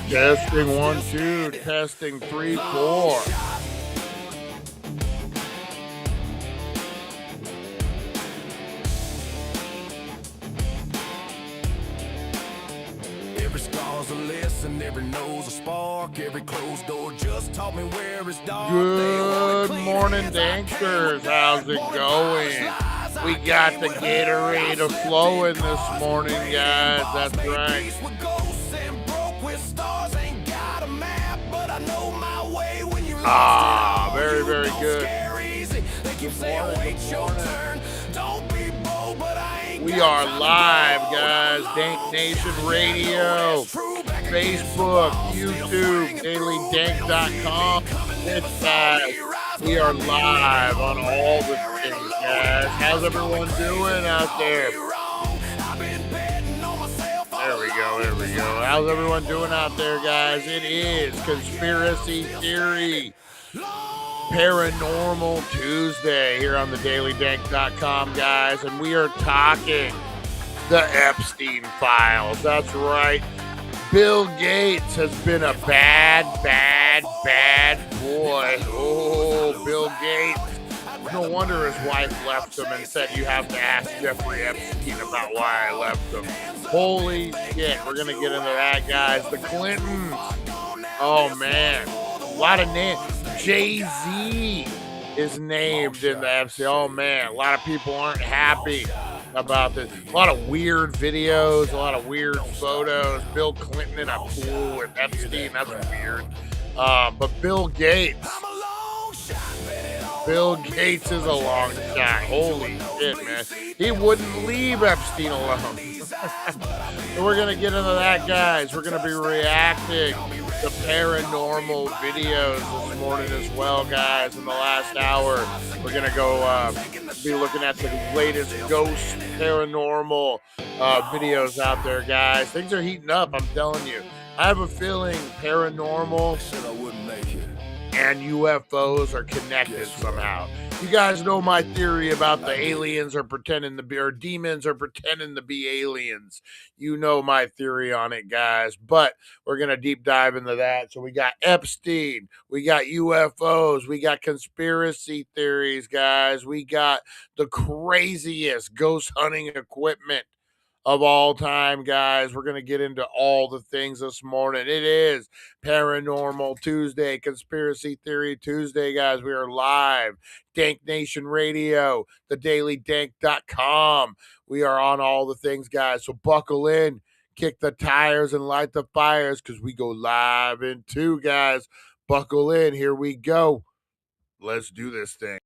Testing 1, 2, testing 3, 4. Every scar's a lesson, every nose a spark, every closed door just taught me where it's dark. Good morning, Dankers. How's it going? We got the Gatorade flowing this morning, guys. That's right. Ah, very, very good. We are live, guys. Dank Nation Radio, Facebook, YouTube, TheDailyDank Dot Com. We are live on all the things, guys. How's everyone doing out there? There we go. How's everyone doing out there, guys? It is Conspiracy Theory Paranormal Tuesday here on TheDailyDank.com, guys, and we are talking the Epstein Files. That's right. Bill Gates has been a bad boy. Oh, Bill Gates. No wonder his wife left him and said, you have to ask Jeffrey Epstein about why I left him. Holy shit. We're going to get into that, guys. The Clintons. Oh, man. A lot of names. Jay-Z is named in the Epstein. Oh, man. A lot of people aren't happy about this. A lot of weird videos, a lot of weird photos. Bill Clinton in a pool with Epstein. That's weird. But Bill Gates is a long shot. Holy shit, man. He wouldn't leave Epstein alone. So we're going to get into that, guys. We're going to be reacting to paranormal videos this morning as well, guys. In the last hour, we're going to go be looking at the latest ghost paranormal videos out there, guys. Things are heating up, I'm telling you. I have a feeling paranormal and UFOs are connected somehow. You guys know my theory about the aliens are pretending to be, or demons are pretending to be aliens. You know my theory on it, guys. But we're going to deep dive into that. So we got Epstein. We got UFOs. We got conspiracy theories, guys. We got the craziest ghost hunting equipment of all time, guys. We're going to get into all the things this morning. It is Paranormal Tuesday, Conspiracy Theory Tuesday, guys. We are live. Dank Nation Radio, TheDailyDank.com. We are on all the things, guys. So buckle in, kick the tires, and light the fires, because we go live in 2, guys. Buckle in. Here we go. Let's do this thing.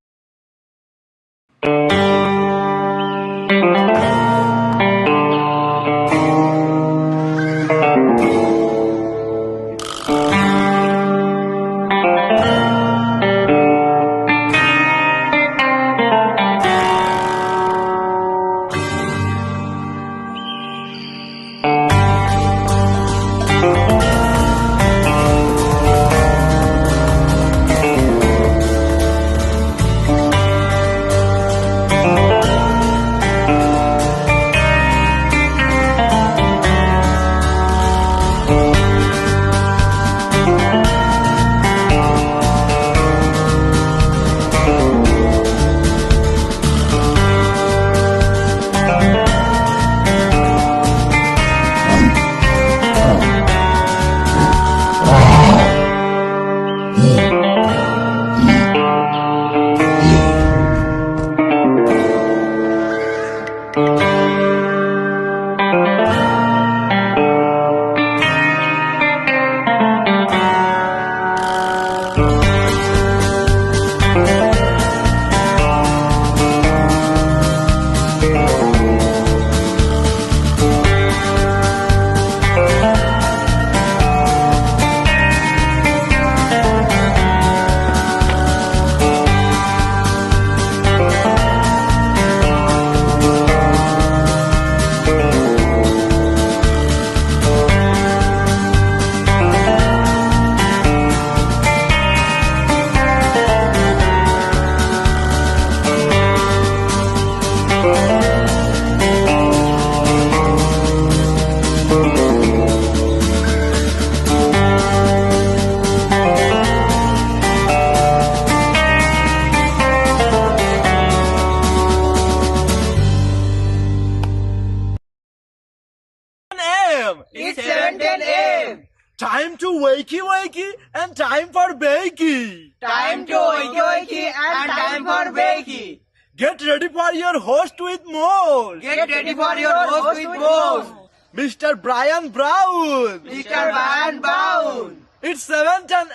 Wakey-Wakey and time for Bakey. Time to wakey and time for bakey. Get ready for your host with more. Get ready for your host with more. Mr. Brian Brown. Mr. Van Brown. It's 7:10 a.m.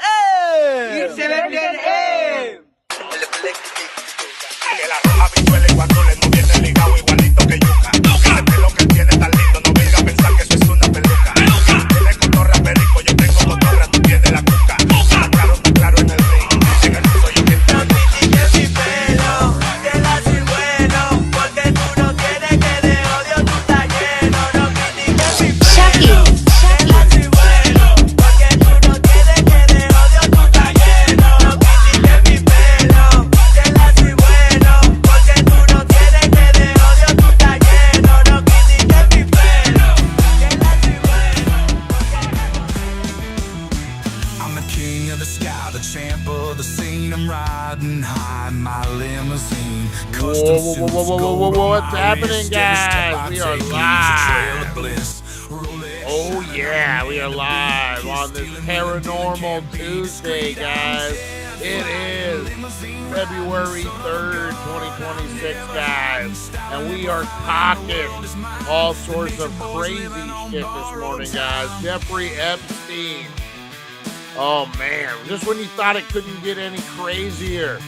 It's 7:10 a.m. El arroz habichuela y cuando le moviera el ligado igualito que yuca. Ese pelo que tiene tan lindo, no venga a pensar que eso es una peluca. Tienes cotorra perico, yo tengo cotorra, tú tienes la cuca. Está claro en el ring, en el piso yo quien te lo critiques mi pelo, que la soy bueno, porque tú no tienes que de odio tú estás lleno. No critiques mi pelo, que la soy bueno, porque tú no tienes que de odio tú estás lleno. No critiques mi pelo, que la soy bueno, porque tú no tienes que de odio tú estás lleno. No critiques mi pelo, que la soy bueno. I'm the king of the sky, the champ of the scene. I'm riding high in my limousine. What's happening, guys? We are live. Oh, yeah, we are live on this Paranormal Tuesday, guys. It is February 3rd, 2026, guys. And we are talking all sorts of crazy shit this morning, guys. Jeffrey Epstein. Oh, man. Just when you thought it couldn't get any crazier.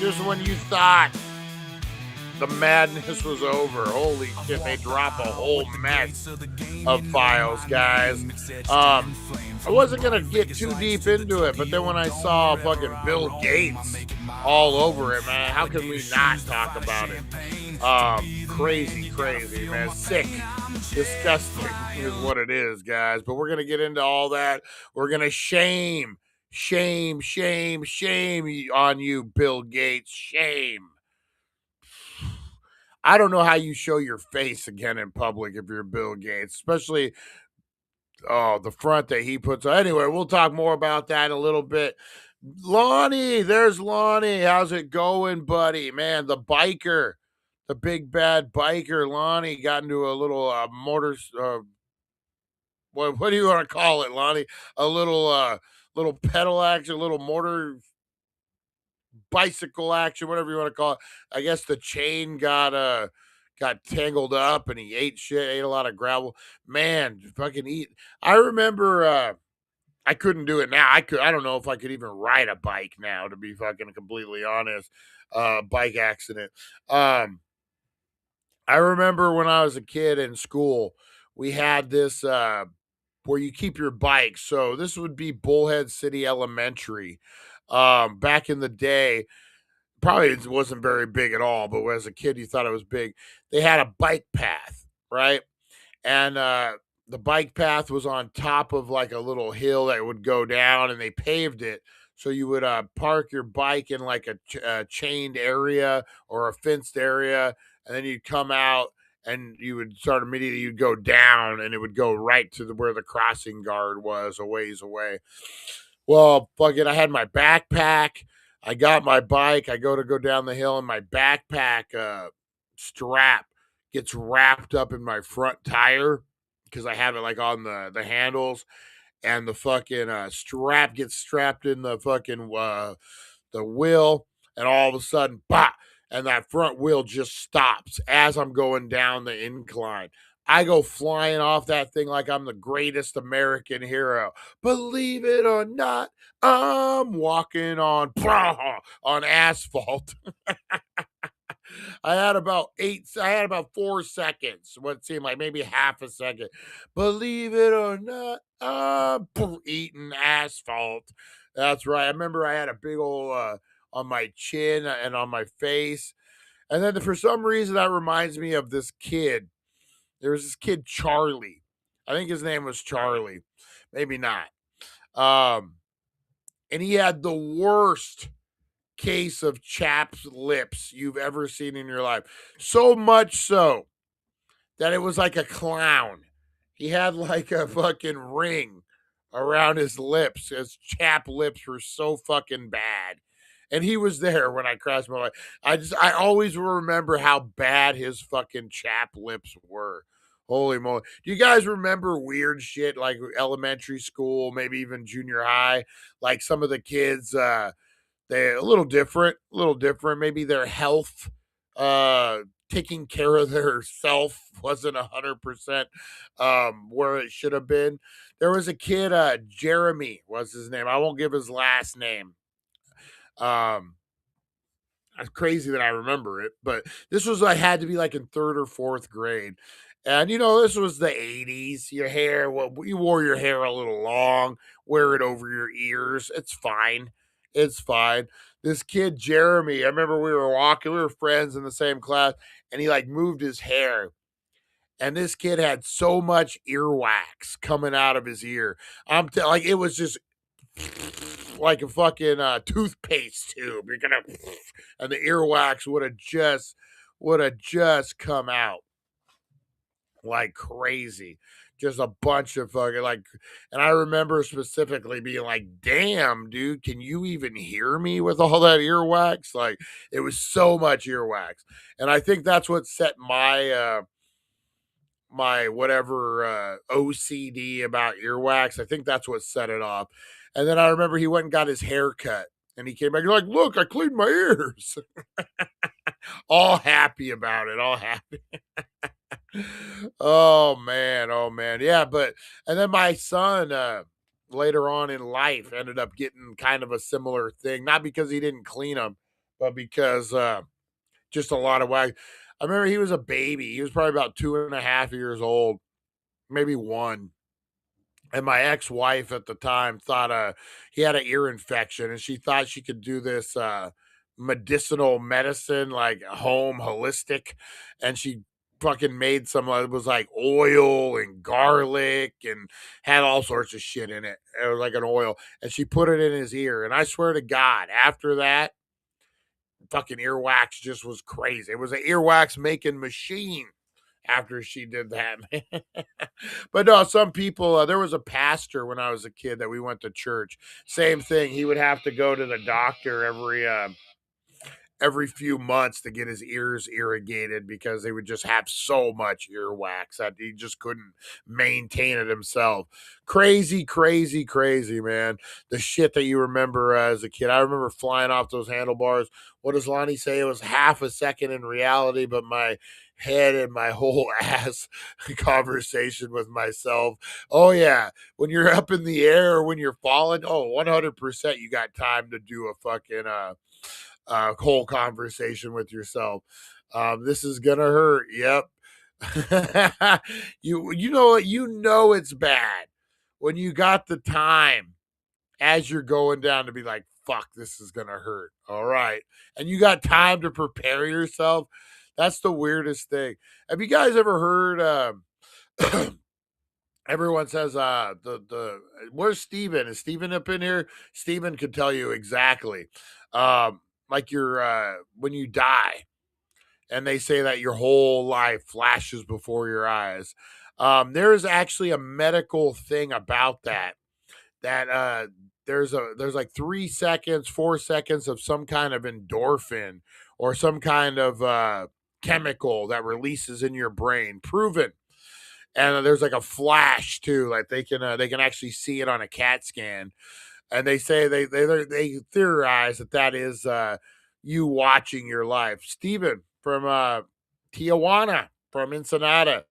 Just when you thought the madness was over. Holy shit, they drop a whole mess of files, guys. I wasn't going to get too deep into it, but then when I saw fucking Bill Gates all over it, man, how can we not talk about it? Crazy, man. Sick, disgusting is what it is, guys. But we're going to get into all that. We're going to shame on you, Bill Gates. Shame. I don't know how you show your face again in public if you're Bill Gates, especially the front that he puts on. Anyway, we'll talk more about that in a little bit. Lonnie, there's Lonnie. How's it going, buddy? Man, the biker, the big bad biker, Lonnie, got into a little what do you want to call it, Lonnie? A little pedal action, a little motor bicycle action, whatever you want to call it. I guess the chain got tangled up and he ate a lot of gravel. Man, fucking eat. I remember I couldn't do it now. I don't know if I could even ride a bike now, to be fucking completely honest. Bike accident. I remember when I was a kid in school, we had this where you keep your bike. So this would be Bullhead City Elementary. Back in the day, probably it wasn't very big at all, but as a kid, you thought it was big. They had a bike path, right? And the bike path was on top of like a little hill that would go down, and they paved it. So you would park your bike in like a chained area or a fenced area, and then you'd come out and you would start immediately, you'd go down, and it would go right to where the crossing guard was a ways away. Well, fuck it, I had my backpack. I got my bike. I go down the hill, and my backpack strap gets wrapped up in my front tire because I have it like on the handles, and the fucking strap gets strapped in the fucking the wheel, and all of a sudden, bah! And that front wheel just stops as I'm going down the incline. I go flying off that thing like I'm the greatest American hero. Believe it or not, I'm walking on asphalt. I had about 4 seconds, what seemed like maybe half a second. Believe it or not, I'm eating asphalt. That's right. I remember I had a big old on my chin and on my face. And then for some reason, that reminds me of this kid. There was this kid, Charlie. I think his name was Charlie. Maybe not. And he had the worst case of chapped lips you've ever seen in your life. So much so that it was like a clown. He had like a fucking ring around his lips. His chapped lips were so fucking bad. And he was there when I crashed my life. I always will remember how bad his fucking chapped lips were. Holy moly. Do you guys remember weird shit like elementary school, maybe even junior high? Like some of the kids, they're a little different. Maybe their health, uh, taking care of their self wasn't 100% where it should have been. There was a kid, Jeremy was his name. I won't give his last name. Um, it's crazy that I remember it, but this was I had to be like in third or fourth grade. And this was the 80s. Your hair, well, you wore your hair a little long, wear it over your ears. It's fine. It's fine. This kid, Jeremy, I remember we were walking, we were friends in the same class, and he like moved his hair. And this kid had so much earwax coming out of his ear. Like it was just like a fucking toothpaste tube. You're gonna, and the earwax would have just come out like crazy. Just a bunch of fucking like, and I remember specifically being like, "Damn, dude, can you even hear me with all that earwax?" Like, it was so much earwax, and I think that's what set my whatever OCD about earwax. I think that's what set it off. And then I remember he went and got his hair cut, and he came back. You're like, "Look, I cleaned my ears." All happy about it. All happy. Oh man. Oh man. Yeah, but and then my son later on in life ended up getting kind of a similar thing. Not because he didn't clean them, but because just a lot of wax. I remember he was a baby. He was probably about 2.5 years old, maybe one. And my ex-wife at the time thought he had an ear infection, and she thought she could do this medicinal medicine, like home holistic, and she fucking made some it was like oil and garlic and had all sorts of shit in it. It was like an oil, and she put it in his ear. And I swear to God, after that, fucking earwax just was crazy. It was an earwax making machine after she did that. But no, some people, there was a pastor when I was a kid that we went to church. Same thing. He would have to go to the doctor every few months to get his ears irrigated because they would just have so much earwax that he just couldn't maintain it himself. Crazy, crazy, crazy, man. The shit that you remember as a kid. I remember flying off those handlebars. What does Lonnie say? It was half a second in reality, but my head and my whole ass conversation with myself. Oh, yeah. When you're up in the air or when you're falling, 100% you got time to do a fucking whole conversation with yourself. This is gonna hurt. Yep. You know what? It's bad when you got the time as you're going down to be like, fuck, this is gonna hurt. All right. And you got time to prepare yourself. That's the weirdest thing. Have you guys ever heard everyone says where's Steven? Is Steven up in here? Steven could tell you exactly. Like when you die and they say that your whole life flashes before your eyes. There is actually a medical thing about that there's like 3 seconds, 4 seconds of some kind of endorphin or some kind of chemical that releases in your brain, proven. And there's like a flash too, like they can actually see it on a CAT scan. And they say they theorize that is you watching your life. Steven from Tijuana, from Ensenada,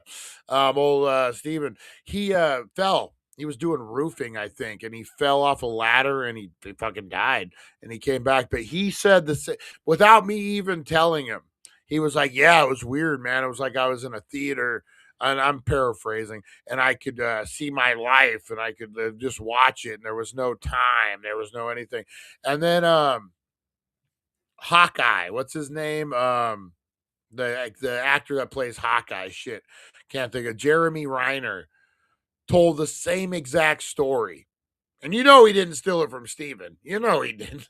old Steven, he fell. He was doing roofing, I think, and he fell off a ladder and he fucking died. And he came back, but he said without me even telling him. He was like, "Yeah, it was weird, man. It was like I was in a theater." And I'm paraphrasing, and I could see my life, and I could just watch it, and there was no time, there was no anything. And then Hawkeye, what's his name? The actor that plays Hawkeye, shit, can't think of. Jeremy Reiner told the same exact story. And he didn't steal it from Steven. He didn't.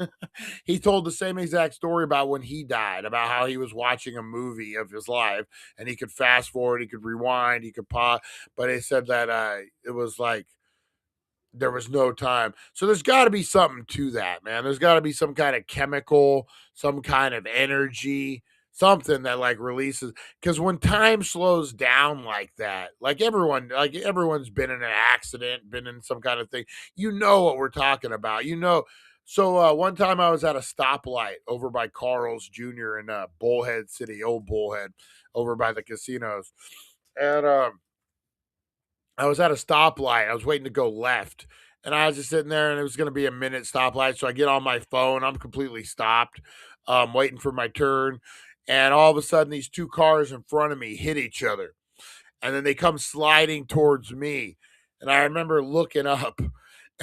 He told the same exact story about when he died, about how he was watching a movie of his life and he could fast forward, he could rewind, he could pause. But he said that it was like there was no time. So there's got to be something to that, man. There's got to be some kind of chemical, some kind of energy, something that like releases, because when time slows down like that, like everyone's been in an accident, been in some kind of thing, you know what we're talking about, you know. So one time I was at a stoplight over by Carl's Jr. in Bullhead City, old Bullhead, over by the casinos, and I was at a stoplight. I was waiting to go left, and I was just sitting there, and it was going to be a minute stoplight. So I get on my phone. I'm completely stopped, waiting for my turn, and all of a sudden, these two cars in front of me hit each other, and then they come sliding towards me, and I remember looking up.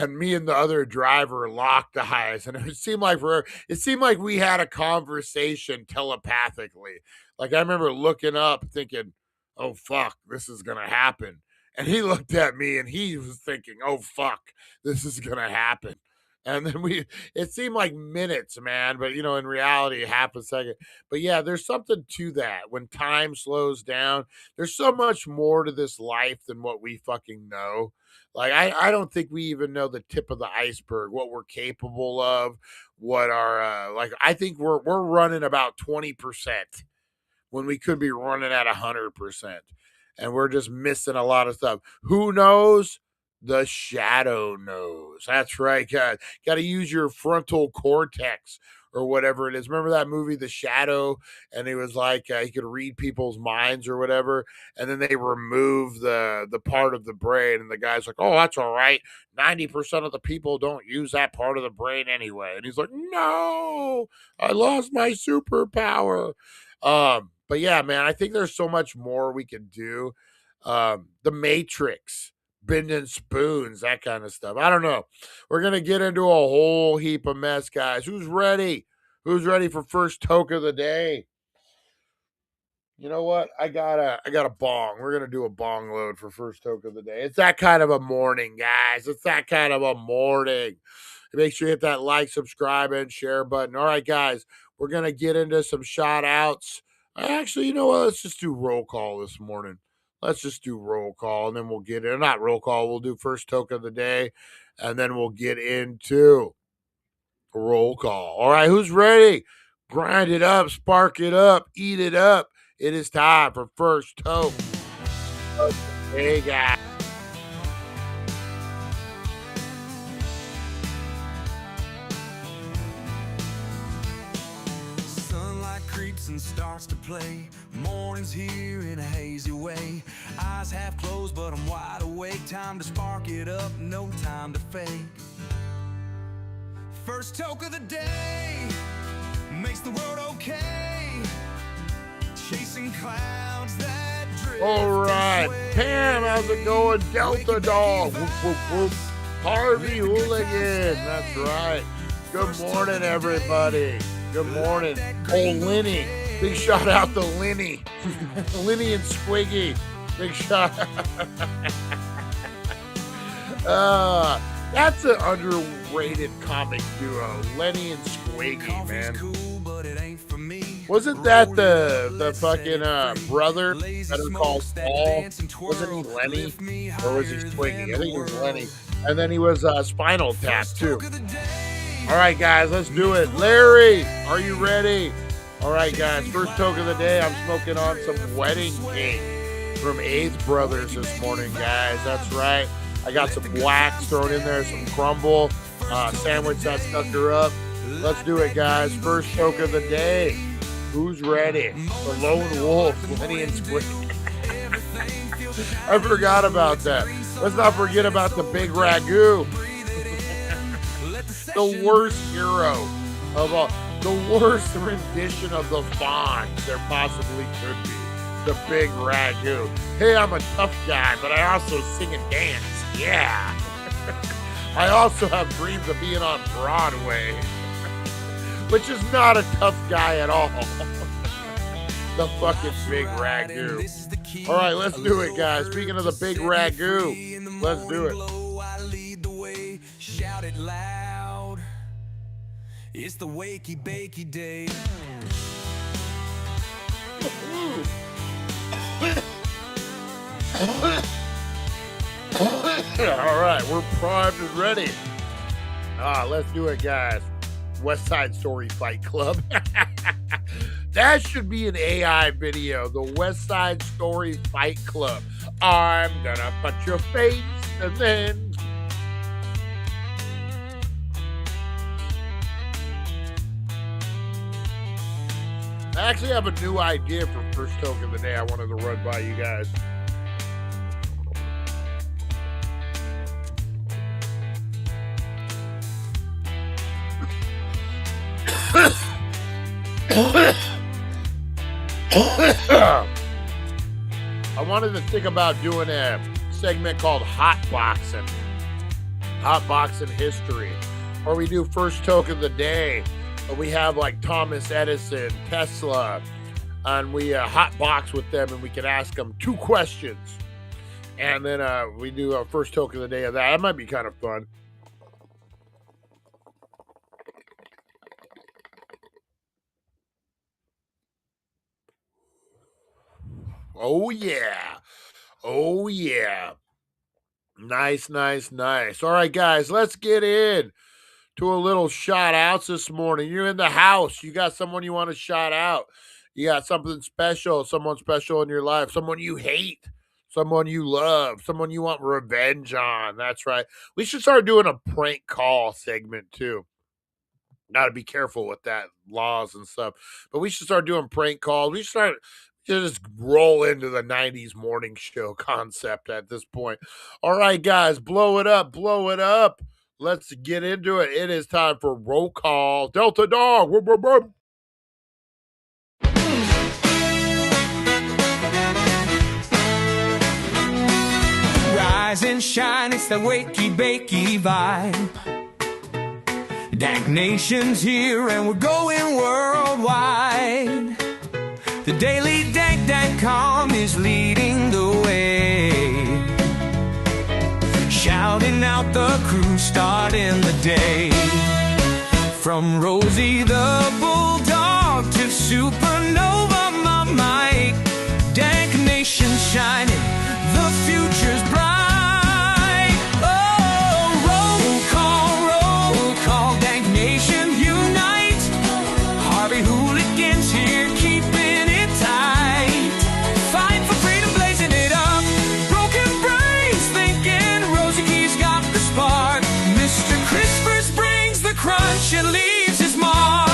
And me and the other driver locked eyes, and it seemed like we had a conversation telepathically. Like I remember looking up, thinking, "Oh fuck, this is gonna happen." And he looked at me, and he was thinking, "Oh fuck, this is gonna happen." And then it seemed like minutes, man, but in reality, half a second. But yeah, there's something to that. When time slows down, there's so much more to this life than what we fucking know. Like I don't think we even know the tip of the iceberg, what we're capable of, what our like I think we're running about 20% when we could be running at 100%. And we're just missing a lot of stuff. Who knows? The shadow knows. That's right, guys. Got to use your frontal cortex or whatever it is. Remember that movie, The Shadow? And it was like he could read people's minds or whatever. And then they remove the part of the brain. And the guy's like, "Oh, that's all right. 90% of the people don't use that part of the brain anyway." And he's like, "No, I lost my superpower." But yeah, man, I think there's so much more we could do. The Matrix, bending spoons, that kind of stuff. I don't know. We're gonna get into a whole heap of mess, guys. Who's ready? Who's ready for first toke of the day? You know what? I got a bong. We're gonna do a bong load for first toke of the day. It's that kind of a morning, guys. It's that kind of a morning. Make sure you hit that like, subscribe, and share button. All right, guys, we're gonna get into some shout outs. Actually, you know what? Let's just do roll call this morning. Let's just do roll call, and then we'll get in. Not roll call. We'll do first toke of the day, and then we'll get into roll call. All right, who's ready? Grind it up, spark it up, eat it up. It is time for first toke. Hey, guys. Sunlight creeps and starts to play. Morning's here in a hazy way. Eyes half closed, but I'm wide awake. Time to spark it up, no time to fake. First toke of the day makes the world okay. Chasing clouds that drift. All right, Pam, how's it going? Delta Dog. Whoop, whoop, whoop. Harvey Hooligan. That's right. Good morning, everybody. Good morning. Oh, Lenny. Big shout out to Lenny. Lenny and Squiggy. Big shout out. That's an underrated comic duo. Lenny and Squiggy, man. Wasn't that the fucking brother that are called Paul? Wasn't he Lenny? Or was he Squiggy? I think he was Lenny. And then he was Spinal Tap, too. All right, guys, let's do it. Larry, are you ready? All right, guys, first toke of the day. I'm smoking on some wedding cake from Eighth Brothers this morning, guys. That's right. I got some wax thrown in there, some crumble, sandwich that sucker up. Let's do it, guys. First toke of the day. Who's ready? The Lone Wolf, Lenny and Squiggy. I forgot about that. Let's not forget about the Big Ragu. The worst hero of all. The worst rendition of the Fonz there possibly could be. The Big Ragu. Hey, I'm a tough guy, but I also sing and dance. Yeah. I also have dreams of being on Broadway. Which is not a tough guy at all. The fucking Big Ragu. All right, let's do it, guys. Speaking of the Big Ragu, let's do it. Shout it loud. It's the Wakey-Bakey Day. All right, we're primed and ready. Let's do it, guys. West Side Story Fight Club. That should be an AI video. The West Side Story Fight Club. I'm gonna punch your face and then. I actually have a new idea for first token of the day I wanted to run by you guys. I wanted to think about doing a segment called Hot Boxing History, where we do first token of the day. We have like Thomas Edison, Tesla, and we hot box with them, and we can ask them 2 questions, and then we do our first token of the day of that. That might be kind of fun. Oh yeah. Oh yeah. Nice. All right, guys, let's get in to a little shout outs this morning. You're in the house. You got someone you want to shout out. You got something special, someone special in your life, someone you hate, someone you love, someone you want revenge on. That's right. We should start doing a prank call segment too. Got to be careful with that, laws and stuff. But we should start doing prank calls. We should just roll into the 90s morning show concept at this point. All right, guys, blow it up. Let's get into it. It is time for roll call. Delta Dog. Whoop, whoop, whoop. Rise and shine, it's the wakey-bakey vibe. Dank Nation's here and we're going worldwide. The Dot Com is leading the way. Shouting out the crew, starting the day. From Rosie the Bulldog to Supernova, my Mike. Dank Nation shining, the future's bright. And leaves his mark.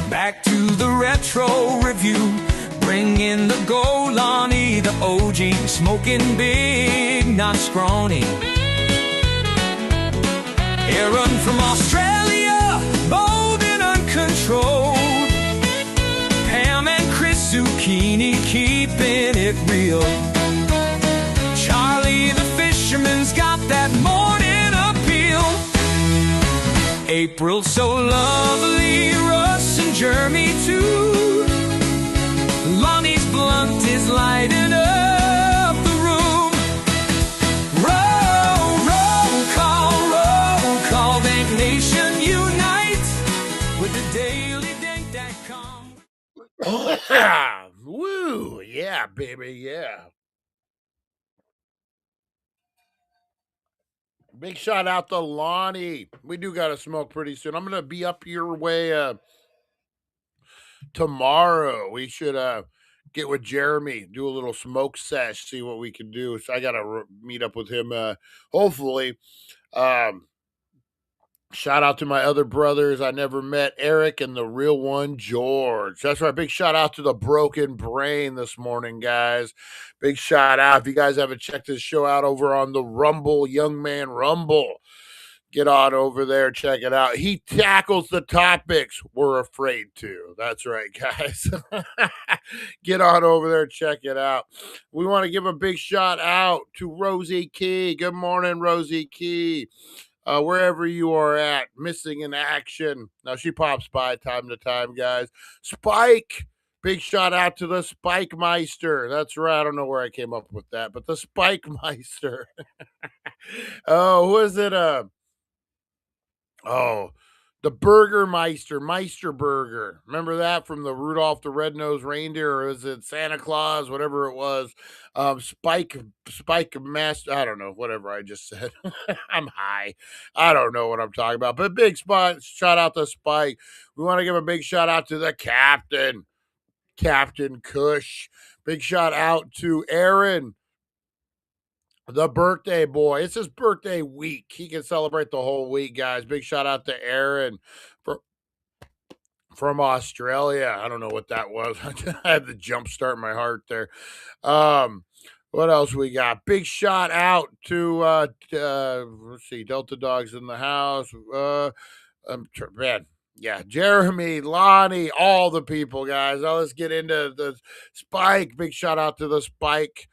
Back to the retro review, bring in the Golani, the OG, smoking big, not scrawny. Aaron from Australia, bold and uncontrolled. Pam and Chris Zucchini, keeping it real. Charlie the fisherman's got that morning appeal. April so lovely, Russ and Jeremy too. Lonnie's blunt is lighting up the room. Roll call, Dank Nation unite with the TheDailyDank.com. Woo, yeah, baby, yeah. Big shout out to Lonnie. We do got to smoke pretty soon. I'm going to be up your way tomorrow. We should get with Jeremy, do a little smoke sesh, see what we can do. So I got to meet up with him hopefully. Shout out to my other brothers I never met, Eric and the real one, George. That's right. Big shout out to the Broken Brain this morning, guys. Big shout out. If you guys haven't checked this show out over on the Rumble, Young Man Rumble, get on over there, check it out. He tackles the topics we're afraid to. That's right, guys. Get on over there, check it out. We want to give a big shout out to Rosie Key. Good morning, Rosie Key. Wherever you are at, missing in action. Now, she pops by time to time, guys. Spike, big shout out to the Spike Meister. That's right. I don't know where I came up with that, but the Spike Meister. Oh, who is it? The Burgermeister, Meister Burger. Remember that from the Rudolph the Red-Nosed Reindeer, or is it Santa Claus, whatever it was? Spike Master, I don't know, whatever I just said. I'm high. I don't know what I'm talking about. But big spot, shout out to Spike. We want to give a big shout out to the captain, Captain Cush. Big shout out to Aaron, the birthday boy. It's his birthday week. He can celebrate the whole week, guys. Big shout out to Aaron from Australia. I don't know what that was. I had to jump start my heart there. What else we got? Big shout out to let's see, Delta Dogs in the house. Man, yeah, Jeremy, Lonnie, all the people, guys. Now let's get into the Spike. Big shout out to the Spike.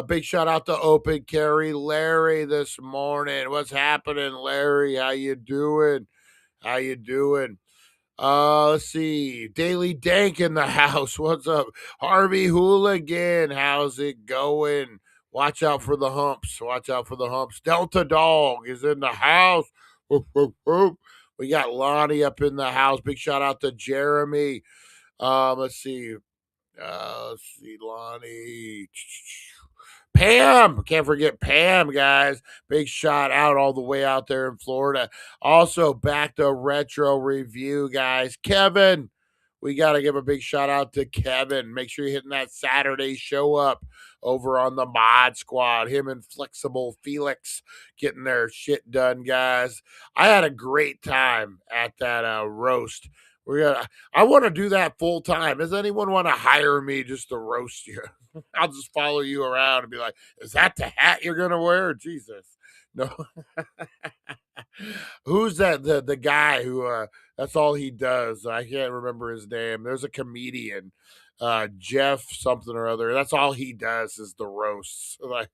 Big shout out to Open Carry Larry this morning. What's happening, Larry? How you doing? How you doing? Let's see. Daily Dank in the house. What's up? Harvey Hooligan. How's it going? Watch out for the humps. Watch out for the humps. Delta Dog is in the house. Whoop, whoop, whoop. We got Lonnie up in the house. Big shout out to Jeremy. Let's see. Lonnie. Pam, can't forget Pam, guys. Big shout out all the way out there in Florida. Also, back to retro review, guys. Kevin, we got to give a big shout out to Kevin. Make sure you're hitting that Saturday show up over on the Mod Squad. Him and Flexible Felix getting their shit done, guys. I had a great time at that roast. I want to do that full time. Does anyone want to hire me just to roast you? I'll just follow you around and be like, is that the hat you're gonna wear? Jesus. No. Who's that? The guy who that's all he does. I can't remember his name. There's a comedian, Jeff something or other. That's all he does is the roasts. Like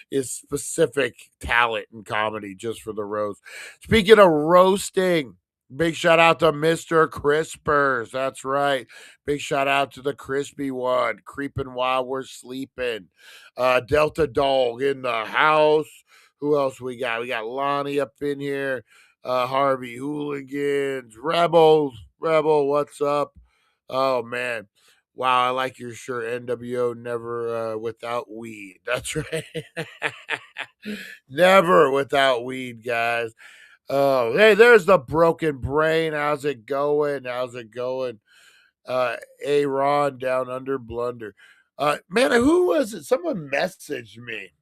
his specific talent in comedy just for the roast. Speaking of roasting, big shout out to Mr. Crispers. That's right. Big shout out to the crispy one, creeping while we're sleeping. Delta Dog in the house. Who else we got? We got Lonnie up in here. Harvey Hooligans. Rebel, what's up? Oh, man. Wow, I like your shirt. NWO never without weed. That's right. Never without weed, guys. Oh, hey, there's the broken brain. How's it going? How's it going? Aaron down under blunder. Man, who was it? Someone messaged me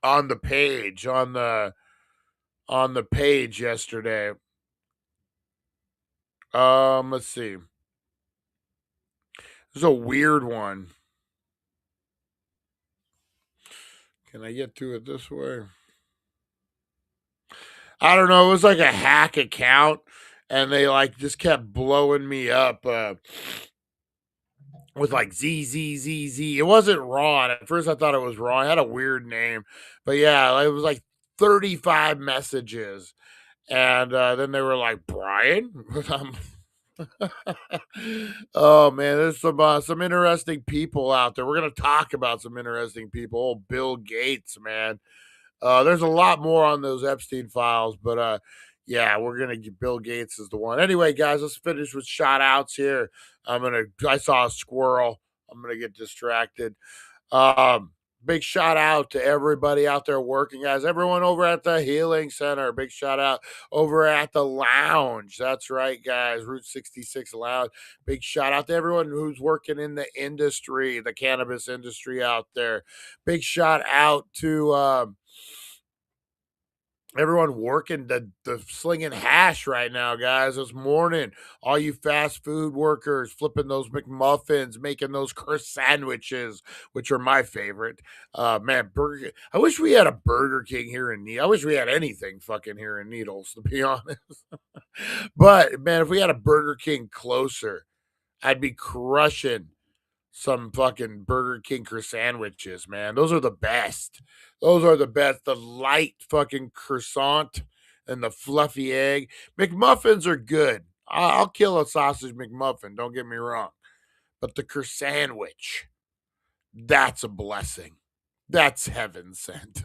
on the page, on the page yesterday. Let's see. There's a weird one. Can I get to it this way? I don't know. It was like a hack account, and they like just kept blowing me up with like ZZZZ. It wasn't Ron. At first, I thought it was Ron. It had a weird name, but yeah, it was like 35 messages, and then they were like, Brian. Oh man, there's some interesting people out there. We're gonna talk about some interesting people. Oh, Bill Gates, man. There's a lot more on those Epstein files, but yeah, we're gonna get Bill Gates is the one. Anyway, guys, let's finish with shout outs here. I saw a squirrel. I'm gonna get distracted. Big shout out to everybody out there working, guys. Everyone over at the Healing Center. Big shout out over at the Lounge. That's right, guys. Route 66 Lounge. Big shout out to everyone who's working in the industry, the cannabis industry out there. Big shout out to everyone working the slinging hash right now, guys. This morning, all you fast food workers flipping those McMuffins, making those curse sandwiches, which are my favorite. Man, Burger. I wish we had a Burger King here in Needles. I wish we had anything fucking here in Needles, to be honest. But man, if we had a Burger King closer, I'd be crushing some fucking Burger King sandwiches, man. Those are the best. Those are the best. The light fucking croissant and the fluffy egg. McMuffins are good. I'll kill a sausage McMuffin, don't get me wrong. But the sandwich, that's a blessing. That's heaven sent.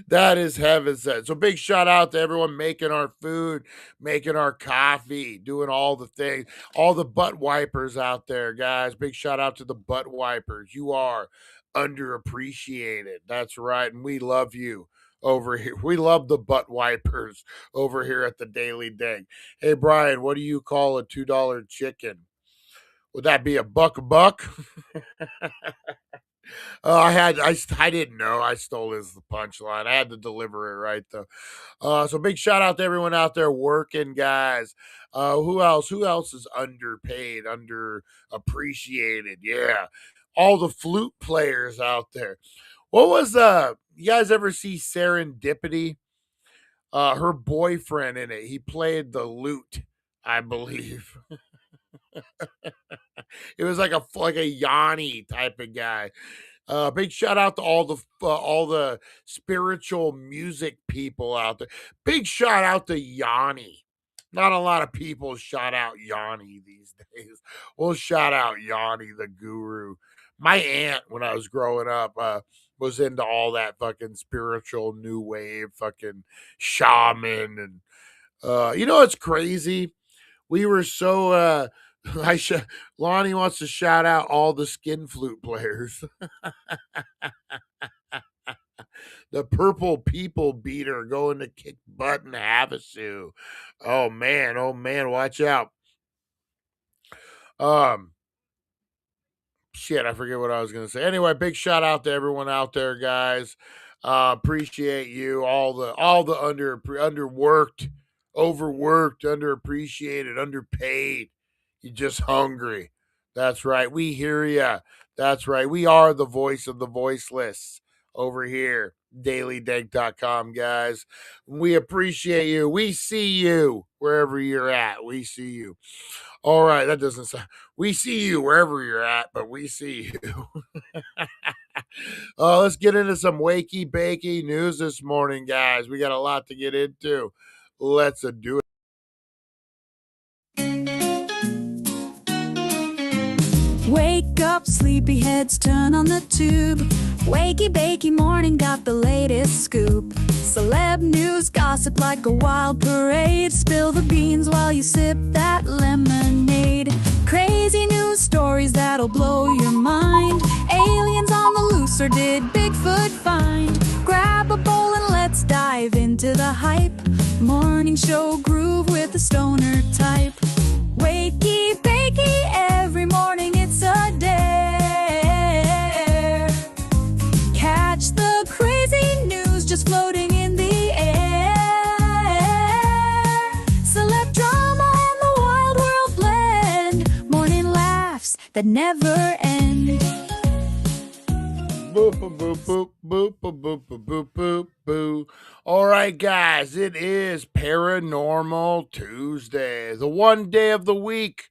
That is heaven sent. So big shout out to everyone making our food, making our coffee, doing all the things, all the butt wipers out there, guys. Big shout out to the butt wipers. You are underappreciated. That's right. And we love you over here. We love the butt wipers over here at the Daily Dank. Hey, Brian, what do you call a $2 chicken? Would that be a buck? Oh, I didn't know. I stole his punchline. I had to deliver it right though. So big shout out to everyone out there working, guys. Who else? Who else is underpaid, underappreciated? Yeah, all the flute players out there. What was You guys ever see Serendipity? Her boyfriend in it. He played the lute, I believe. It was like a Yanni type of guy. Big shout out to all the spiritual music people out there. Big shout out to Yanni. Not a lot of people shout out Yanni these days. We'll shout out Yanni, the guru. My aunt, when I was growing up, was into all that fucking spiritual new wave, fucking shaman, and it's crazy. We were so Lonnie wants to shout out all the skin flute players. The purple people beater going to kick butt in Havasu. Oh man, watch out. Shit, I forget what I was gonna say. Anyway, big shout out to everyone out there, guys. Appreciate you. All the underworked, overworked, underappreciated, underpaid. You're just hungry. That's right. We hear ya. That's right. We are the voice of the voiceless over here. DailyDank.com, guys. We appreciate you. We see you wherever you're at. We see you. All right, that doesn't sound. We see you wherever you're at, but we see you. Let's get into some wakey-bakey news this morning, guys. We got a lot to get into. Let's do it. Wake up, sleepyheads, turn on the tube. Wakey-bakey morning got the latest scoop. Celeb news, gossip like a wild parade. Spill the beans while you sip that lemonade. Crazy news stories that'll blow your mind. Aliens on the loose, or did Bigfoot find? Grab a bowl and let's dive into the hype. Morning show groove with the stoner type. Wakey-bakey, every morning it's a dare. Catch the crazy news just floating in the air. Celeb drama and the wild world blend. Morning laughs that never end. Boop, boop, boop, boop, boop, boop, boop, boop, boop, boop. All right, guys, it is Paranormal Tuesday, the one day of the week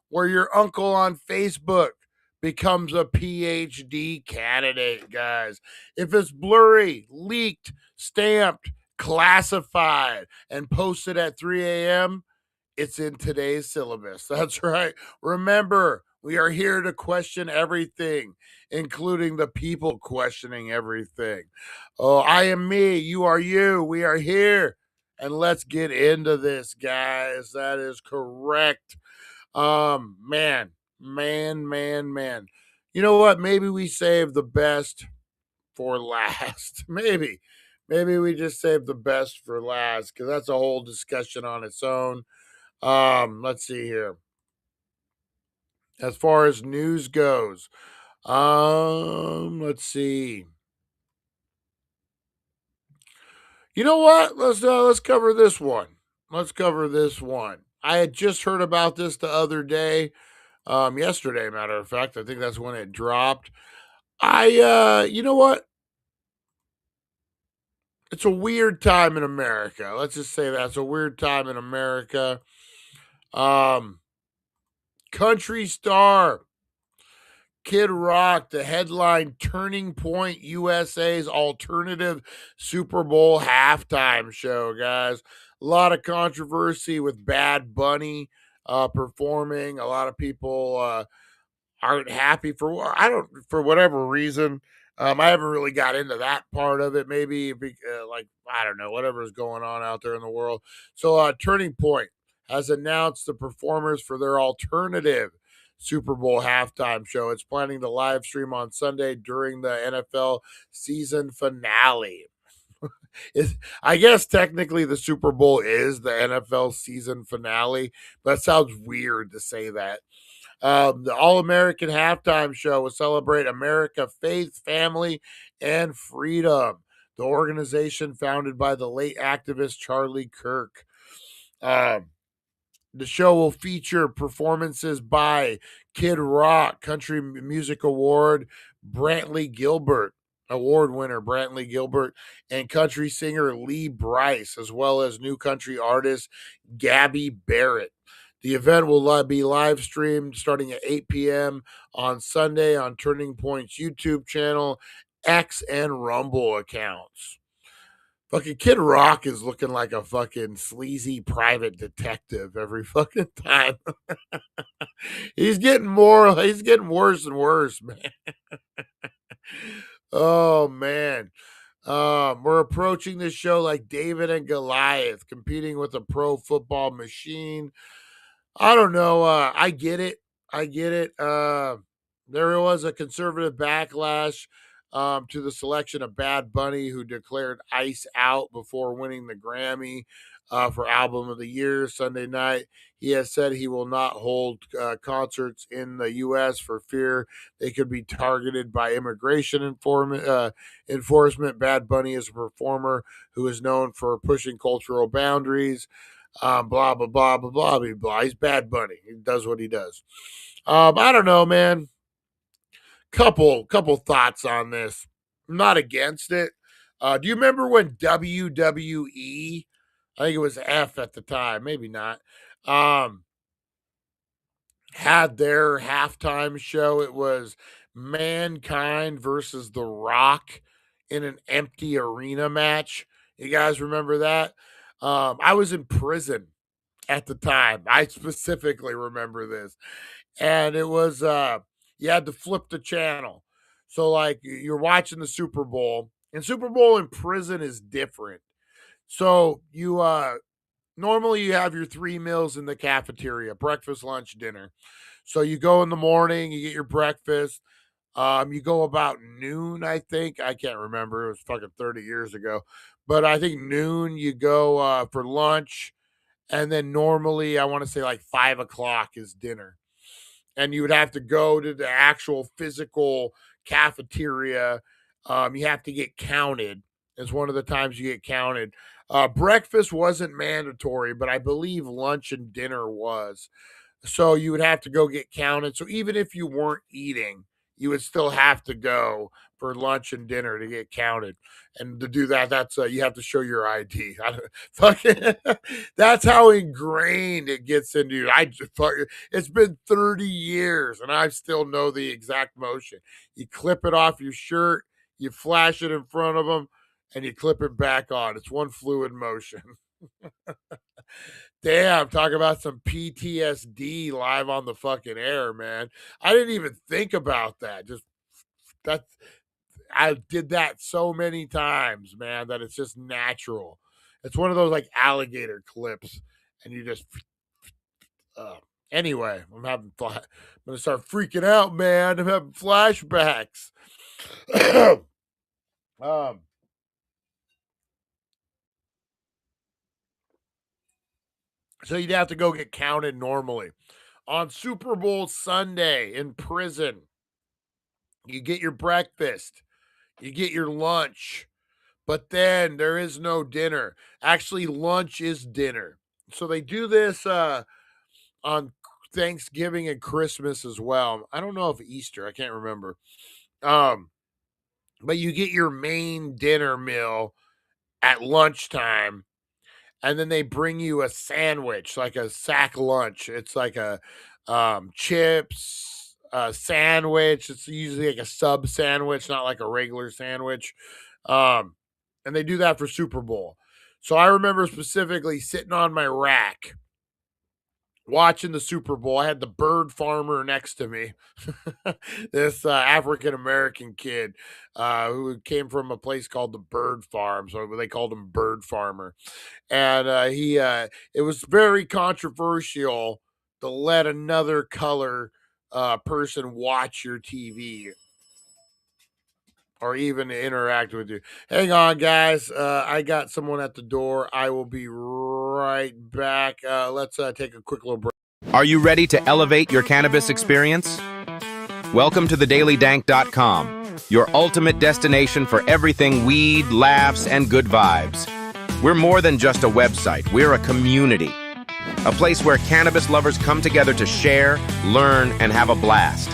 where your uncle on Facebook becomes a PhD candidate, guys. If it's blurry, leaked, stamped, classified, and posted at 3 a.m., it's in today's syllabus. That's right. Remember, we are here to question everything, including the people questioning everything. Oh, I am me. You are you. We are here. And let's get into this, guys. That is correct. Man. You know what? Maybe we save the best for last. Maybe. Maybe we just save the best for last, because that's a whole discussion on its own. Let's see here. As far as news goes, let's see. You know what? Let's cover this one. Let's cover this one. I had just heard about this the other day. Yesterday, matter of fact. I think that's when it dropped. You know what? It's a weird time in America. Let's just say that. It's a weird time in America. Country star Kid Rock, the headline Turning Point USA's alternative Super Bowl halftime show, guys. A lot of controversy with Bad Bunny performing. A lot of people aren't happy for whatever reason. I haven't really got into that part of it. Maybe like, I don't know, whatever's going on out there in the world. So Turning Point has announced the performers for their alternative Super Bowl halftime show. It's planning to live stream on Sunday during the NFL season finale. I guess technically the Super Bowl is the NFL season finale. That sounds weird to say that. The All American halftime show will celebrate America, faith, family, and freedom. The organization founded by the late activist Charlie Kirk. Um, the show will feature performances by Kid Rock, Country Music Award winner Brantley Gilbert, and country singer Lee Brice, as well as new country artist Gabby Barrett. The event will be live streamed starting at 8 p.m. on Sunday on Turning Point's YouTube channel, X, and Rumble accounts. Fucking Kid Rock is looking like a fucking sleazy private detective every fucking time. He's getting worse and worse, man. Oh man. We're approaching this show like David and Goliath, competing with a pro football machine. I don't know. I get it. I get it. There was a conservative backlash to the selection of Bad Bunny, who declared Ice out before winning the Grammy for Album of the Year Sunday night. He has said he will not hold concerts in the U.S. for fear they could be targeted by immigration enforcement. Bad Bunny is a performer who is known for pushing cultural boundaries. Blah blah blah blah blah blah blah. He's Bad Bunny. He does what he does. I don't know, man. Couple thoughts on this. I'm not against it. Do you remember when WWE? I think it was F at the time, maybe not. Had their halftime show. It was Mankind versus The Rock in an empty arena match. You guys remember that? I was in prison at the time. I specifically remember this. And it was you had to flip the channel. So like you're watching the Super Bowl, and Super Bowl in prison is different. So you normally you have your 3 meals in the cafeteria: breakfast, lunch, dinner. So you go in the morning, you get your breakfast. You go about noon, I think. I can't remember. It was fucking 30 years ago. But I think noon you go for lunch. And then normally I want to say like 5 o'clock is dinner. And you would have to go to the actual physical cafeteria. You have to get counted. It's one of the times you get counted. Breakfast wasn't mandatory, but I believe lunch and dinner was. So you would have to go get counted. So even if you weren't eating, you would still have to go for lunch and dinner to get counted. And to do that, that's you have to show your ID. Fucking, that's how ingrained it gets into you. It's been 30 years and I still know the exact motion. You clip it off your shirt, you flash it in front of them, and you clip it back on. It's one fluid motion. Damn, talk about some PTSD live on the fucking air, man. I didn't even think about that. Just that I did that so many times, man, that it's just natural. It's one of those like alligator clips, and you just anyway, I'm gonna start freaking out, man. I'm having flashbacks. um So you'd have to go get counted normally. On Super Bowl Sunday in prison, you get your breakfast, you get your lunch, but then there is no dinner. Actually, lunch is dinner. So they do this on Thanksgiving and Christmas as well. I don't know if Easter, I can't remember. Um, but you get your main dinner meal at lunchtime, and then they bring you a sandwich, like a sack lunch. It's like a chips, sandwich. It's usually like a sub sandwich, not like a regular sandwich. Um, and they do that for Super Bowl. So I remember specifically sitting on my rack watching the Super Bowl. I had the bird farmer next to me, this African American kid who came from a place called the Bird Farm, so they called him Bird Farmer. And it was very controversial to let another color person watch your TV or even interact with you. Hang on, guys. I got someone at the door. I will be right back. Let's take a quick little break. Are you ready to elevate your cannabis experience? Welcome to TheDailyDank .com, your ultimate destination for everything weed, laughs, and good vibes. We're more than just a website. We're a community. A place where cannabis lovers come together to share, learn, and have a blast.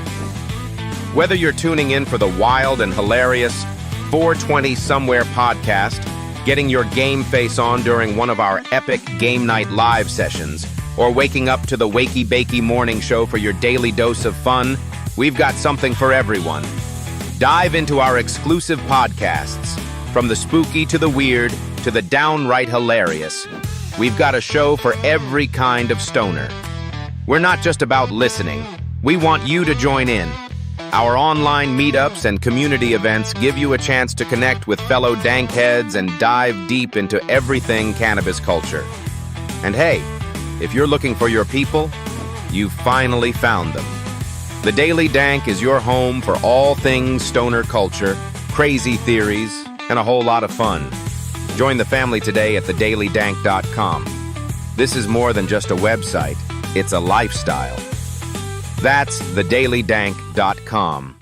Whether you're tuning in for the wild and hilarious 420 Somewhere podcast, getting your game face on during one of our epic game night live sessions, or waking up to the Wakey-Bakey Morning Show for your daily dose of fun, we've got something for everyone. Dive into our exclusive podcasts, from the spooky to the weird to the downright hilarious. We've got a show for every kind of stoner. We're not just about listening. We want you to join in. Our online meetups and community events give you a chance to connect with fellow dank heads and dive deep into everything cannabis culture. And hey, if you're looking for your people, you've finally found them. The Daily Dank is your home for all things stoner culture, crazy theories, and a whole lot of fun. Join the family today at TheDailyDank.com. This is more than just a website, it's a lifestyle. That's TheDailyDank.com.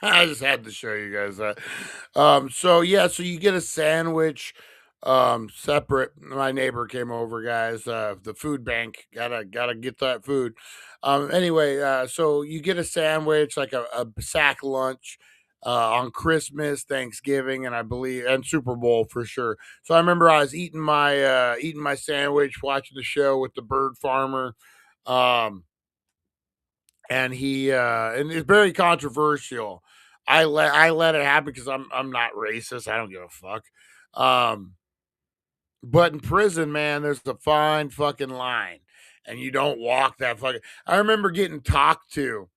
I just had to show you guys that. So you get a sandwich separate. My neighbor came over, guys. The food bank, gotta get that food. Anyway, so you get a sandwich, like a sack lunch on Christmas, Thanksgiving, and I believe and Super Bowl for sure. So I remember I was eating my sandwich, watching the show with the bird farmer. And and it's very controversial. I let it happen because I'm not racist. I don't give a fuck. Um, but in prison, man, there's a fine fucking line, and you don't walk that fucking. I remember getting talked to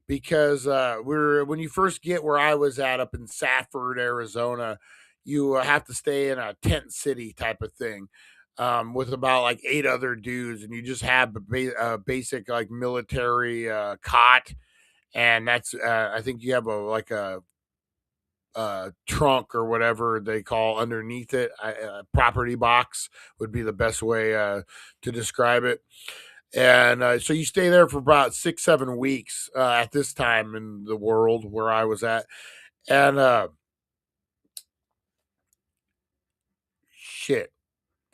because when you first get where I was at up in Safford, Arizona, you have to stay in a tent city type of thing. With about like 8 other dudes, and you just have a basic like military cot, and that's I think you have a trunk or whatever they call underneath it. Property box would be the best way to describe it. And so you stay there for about 6-7 weeks at this time in the world where I was at, and shit.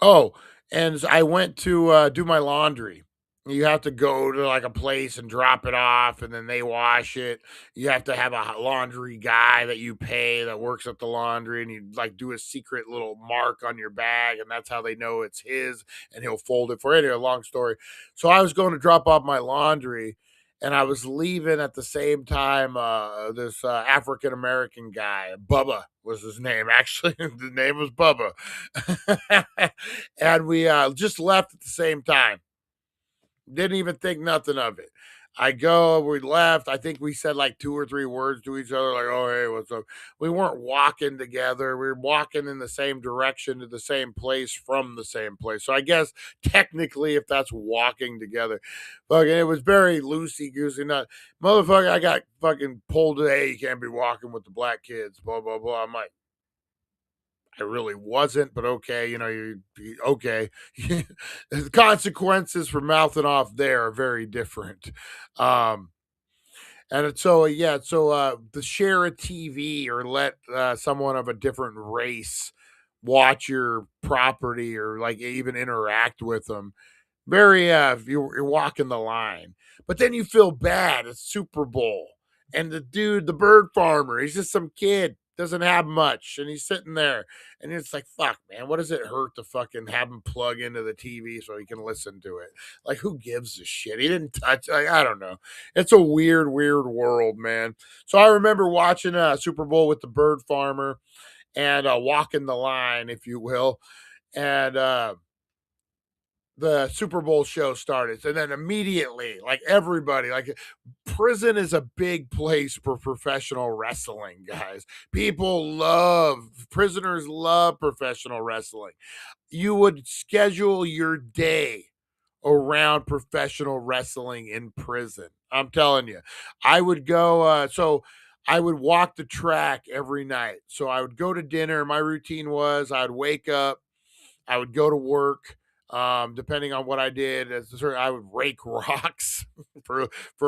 Oh, and I went to do my laundry. You have to go to like a place and drop it off, and then they wash it. You have to have a laundry guy that you pay that works at the laundry, and you like do a secret little mark on your bag, and that's how they know it's his, and he'll fold it for you. Anyway, long story. So I was going to drop off my laundry, and I was leaving at the same time. This African American guy, Bubba was his name. Actually, the name was Bubba, and we just left at the same time. Didn't even think nothing of it. We left. I think we said like 2 or 3 words to each other, like, oh, hey, what's up? We weren't walking together. We were walking in the same direction to the same place from the same place. So I guess technically, if that's walking together, fucking, it was very loosey goosey. Not motherfucker, I got fucking pulled today. You can't be walking with the black kids, blah, blah, blah. I'm like, I really wasn't, but okay, okay. The consequences for mouthing off there are very different. Um, to share a TV or let someone of a different race watch your property or like even interact with them, very you're walking the line. But then you feel bad. It's Super Bowl, and the dude, the bird farmer, he's just some kid. doesn't have much, and he's sitting there, and it's like, fuck, man, what does it hurt to fucking have him plug into the TV so he can listen to it? Like, who gives a shit? He didn't touch. Like, I don't know. It's a weird world, man. So I remember watching Super Bowl with the Bird Farmer and walking the line, if you will, and the Super Bowl show started. And then immediately, like everybody, like prison is a big place for professional wrestling, guys. Prisoners love professional wrestling. You would schedule your day around professional wrestling in prison. I'm telling you, I would go, I would walk the track every night. So I would go to dinner. My routine was I'd wake up, I would go to work. Depending on what I did, I would rake rocks for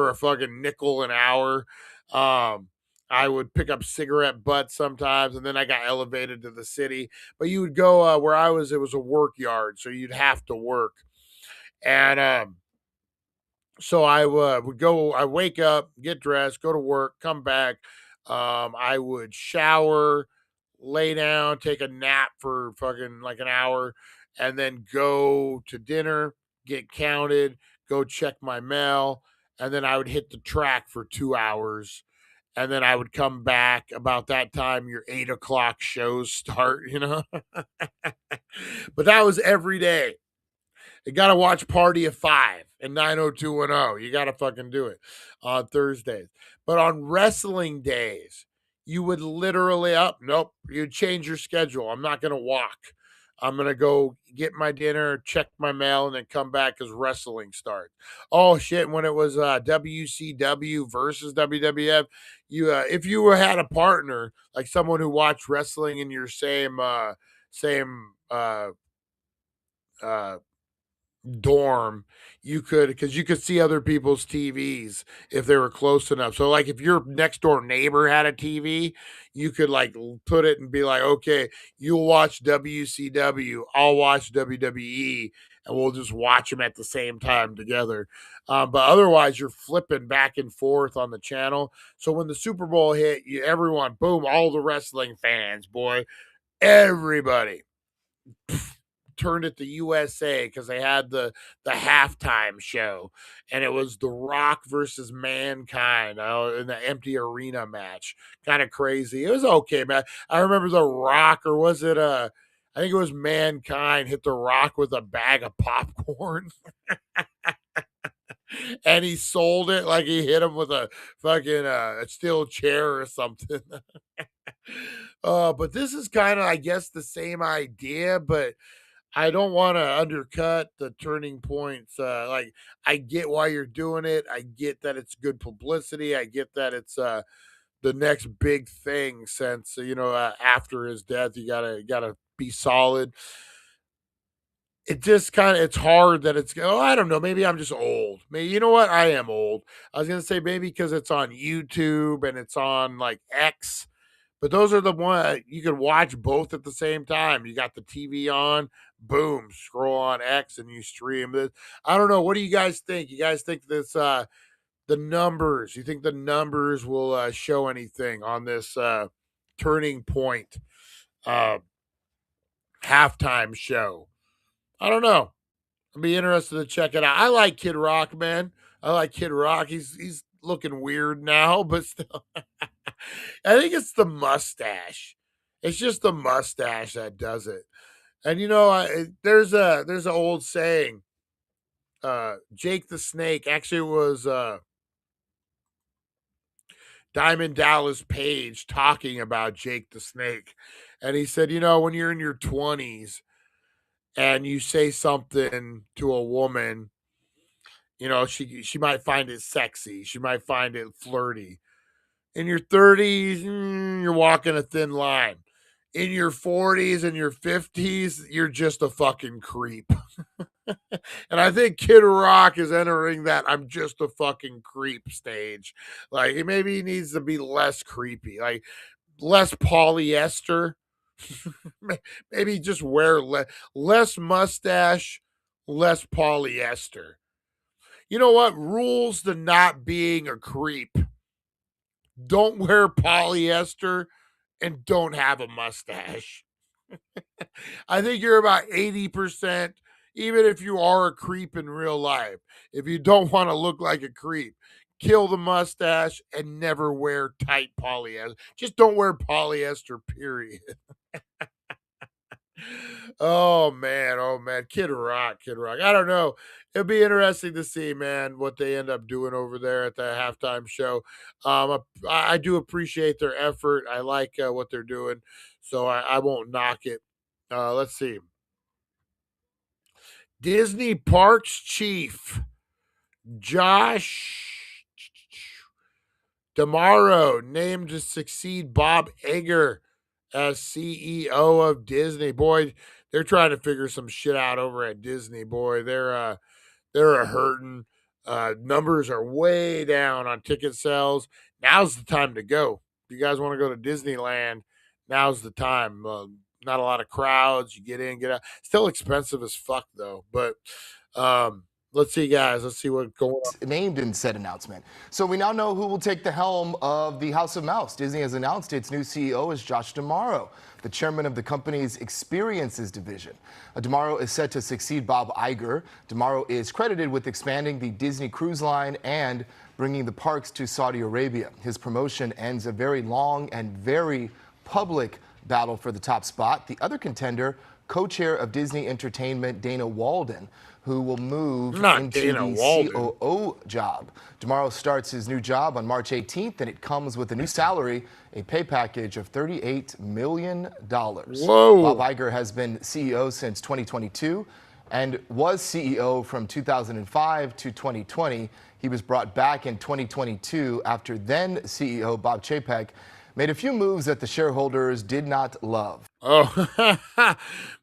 a fucking nickel an hour. I would pick up cigarette butts sometimes, and then I got elevated to the city. But you would go where I was; it was a work yard, so you'd have to work. And so I would go. I wake up, get dressed, go to work, come back. I would shower, lay down, take a nap for fucking like an hour, and then go to dinner, get counted, go check my mail, and then I would hit the track for 2 hours. And then I would come back about that time. Your 8 o'clock shows start, you know. But that was every day. You got to watch Party of Five and 90210. You got to fucking do it on Thursdays. But on wrestling days, you would literally nope, you'd change your schedule. I'm not going to walk. I'm going to go get my dinner, check my mail, and then come back because wrestling starts. Oh, shit. When it was WCW versus WWF, if you had a partner, like someone who watched wrestling in your same dorm, you could, because you could see other people's TVs if they were close enough. So like if your next door neighbor had a TV, you could like put it and be like, okay, you'll watch WCW, I'll watch WWE, and we'll just watch them at the same time together. But otherwise you're flipping back and forth on the channel. So when the Super Bowl hit, everyone, boom, all the wrestling fans, boy, everybody turned it to USA because they had the halftime show, and it was The Rock versus Mankind in the empty arena match. Kind of crazy. It was okay, man. I remember The Rock, or was it I think it was Mankind, hit The Rock with a bag of popcorn. And he sold it like he hit him with a fucking a steel chair or something. But this is kind of, I guess, the same idea, but I don't want to undercut the turning points. Like, I get why you're doing it. I get that it's good publicity. I get that it's the next big thing since after his death. You gotta be solid. It just it's hard that I don't know. Maybe I'm just old. Maybe, you know what? I am old. I was gonna say maybe because it's on YouTube and it's on like X. But those are the one you could watch both at the same time. You got the TV on, boom, scroll on X and you stream this. I don't know. What do you guys think? You guys think this the numbers? You think the numbers will show anything on this turning point halftime show? I don't know. I'd be interested to check it out. I like Kid Rock, man. I like Kid Rock. He's looking weird now, but still. I think it's the mustache. It's just the mustache that does it. And there's an old saying. Jake the Snake actually was Diamond Dallas Page talking about Jake the Snake, and he said, when you're in your 20s and you say something to a woman, she might find it sexy, she might find it flirty. In your 30s, you're walking a thin line. In your 40s and your 50s, you're just a fucking creep. And I think Kid Rock is entering that I'm just a fucking creep stage. Like, maybe he needs to be less creepy, like less polyester. Maybe just wear less mustache, less polyester. You know what? Rules to not being a creep. Don't wear polyester and don't have a mustache. I think you're about 80%, even if you are a creep in real life. If you don't want to look like a creep, kill the mustache and never wear tight polyester. Just don't wear polyester, period. Oh man, oh man. Kid Rock, Kid Rock. I don't know. It'll be interesting to see, man, what they end up doing over there at the halftime show. I do appreciate their effort. I like what they're doing, so I won't knock it. Let's see. Disney Parks Chief Josh Damaro named to succeed Bob Iger as CEO of Disney. Boy, they're trying to figure some shit out over at Disney. Boy, they're a hurting. Numbers are way down on ticket sales. Now's the time to go. If you guys want to go to Disneyland, now's the time. Not a lot of crowds. You get in, get out. Still expensive as fuck though. But let's see, guys. Let's see what's going on. Named in said announcement. So we now know who will take the helm of the House of Mouse. Disney has announced its new CEO is Josh D'Amaro, the chairman of the company's experiences division. D'Amaro is set to succeed Bob Iger. D'Amaro is credited with expanding the Disney Cruise Line and bringing the parks to Saudi Arabia. His promotion ends a very long and very public battle for the top spot. The other contender, co-chair of Disney Entertainment, Dana Walden, who will move into the COO job. D'Amaro starts his new job on March 18th, and it comes with a new salary, a pay package of $38 million. Whoa. Bob Iger has been CEO since 2022 and was CEO from 2005 to 2020. He was brought back in 2022 after then CEO Bob Chapek made a few moves that the shareholders did not love. Oh,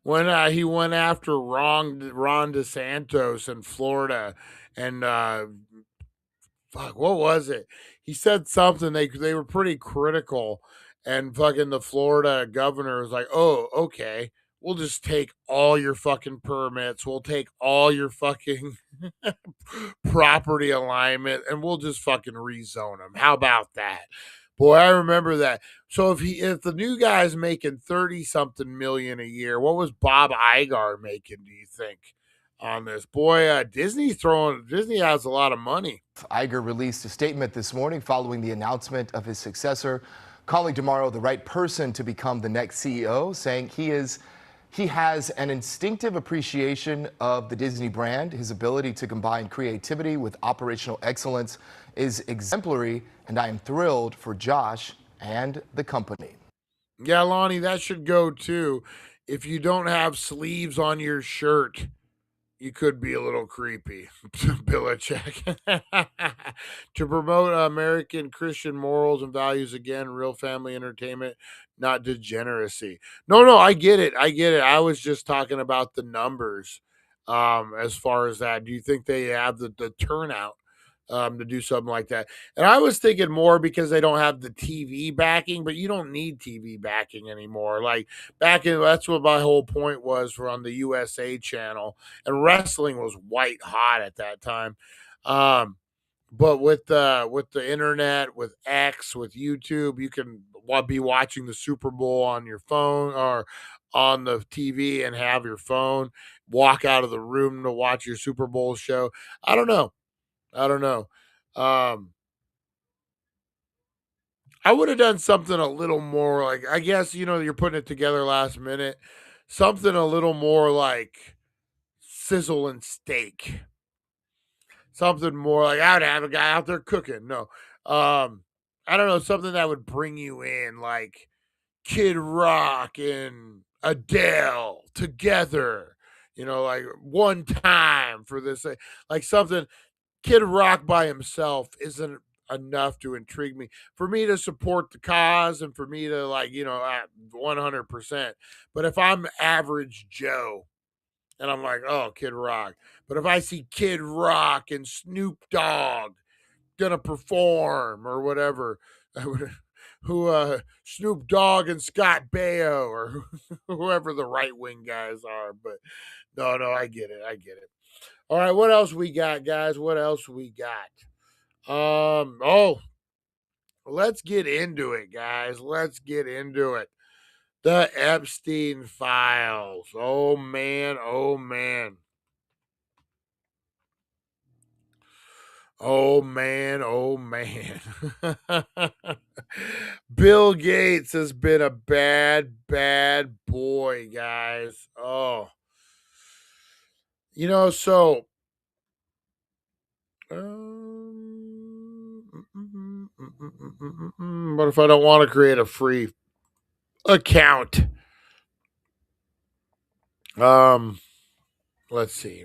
when he went after Ron DeSantos in Florida, and fuck, what was it? He said something. They were pretty critical, and fucking the Florida governor was like, "Oh, okay, we'll just take all your fucking permits. We'll take all your fucking property alignment, and we'll just fucking rezone them. How about that?" Boy, I remember that. So if the new guy's making 30-something million a year, what was Bob Iger making, do you think, on this? Boy, Disney has a lot of money. Iger released a statement this morning following the announcement of his successor, calling D'Amaro the right person to become the next CEO, saying he has an instinctive appreciation of the Disney brand. His ability to combine creativity with operational excellence is exemplary, and I am thrilled for Josh and the company. Yeah, Lonnie, that should go too. If you don't have sleeves on your shirt, you could be a little creepy. Belichick. To promote American Christian morals and values, again, real family entertainment, not degeneracy. No, I get it. I was just talking about the numbers as far as that. Do you think they have the turnout to do something like that? And I was thinking more because they don't have the TV backing, but you don't need TV backing anymore. Like that's what my whole point was for on the USA channel, and wrestling was white hot at that time. But with the internet, with X, with YouTube, you can be watching the Super Bowl on your phone or on the TV and have your phone. Walk out of the room to watch your Super Bowl show. I don't know. I would have done something a little more like, I guess, you're putting it together last minute. Something a little more like sizzle and steak. Something more like I would have a guy out there cooking. No. I don't know, something that would bring you in, like Kid Rock and Adele together, like one time for this, like something. Kid Rock by himself isn't enough to intrigue me. For me to support the cause and for me to 100%. But if I'm average Joe and I'm like, oh, Kid Rock. But if I see Kid Rock and Snoop Dogg gonna perform or whatever, Snoop Dogg and Scott Baio or whoever the right wing guys are. But no, I get it. All right, what else we got, guys? What else we got? let's get into it, guys. Let's get into it. The Epstein Files. Oh, man. Oh, man. Oh, man. Oh, man. Bill Gates has been a bad, bad boy, guys. Oh. You know, so what if I don't want to create a free account? Let's see.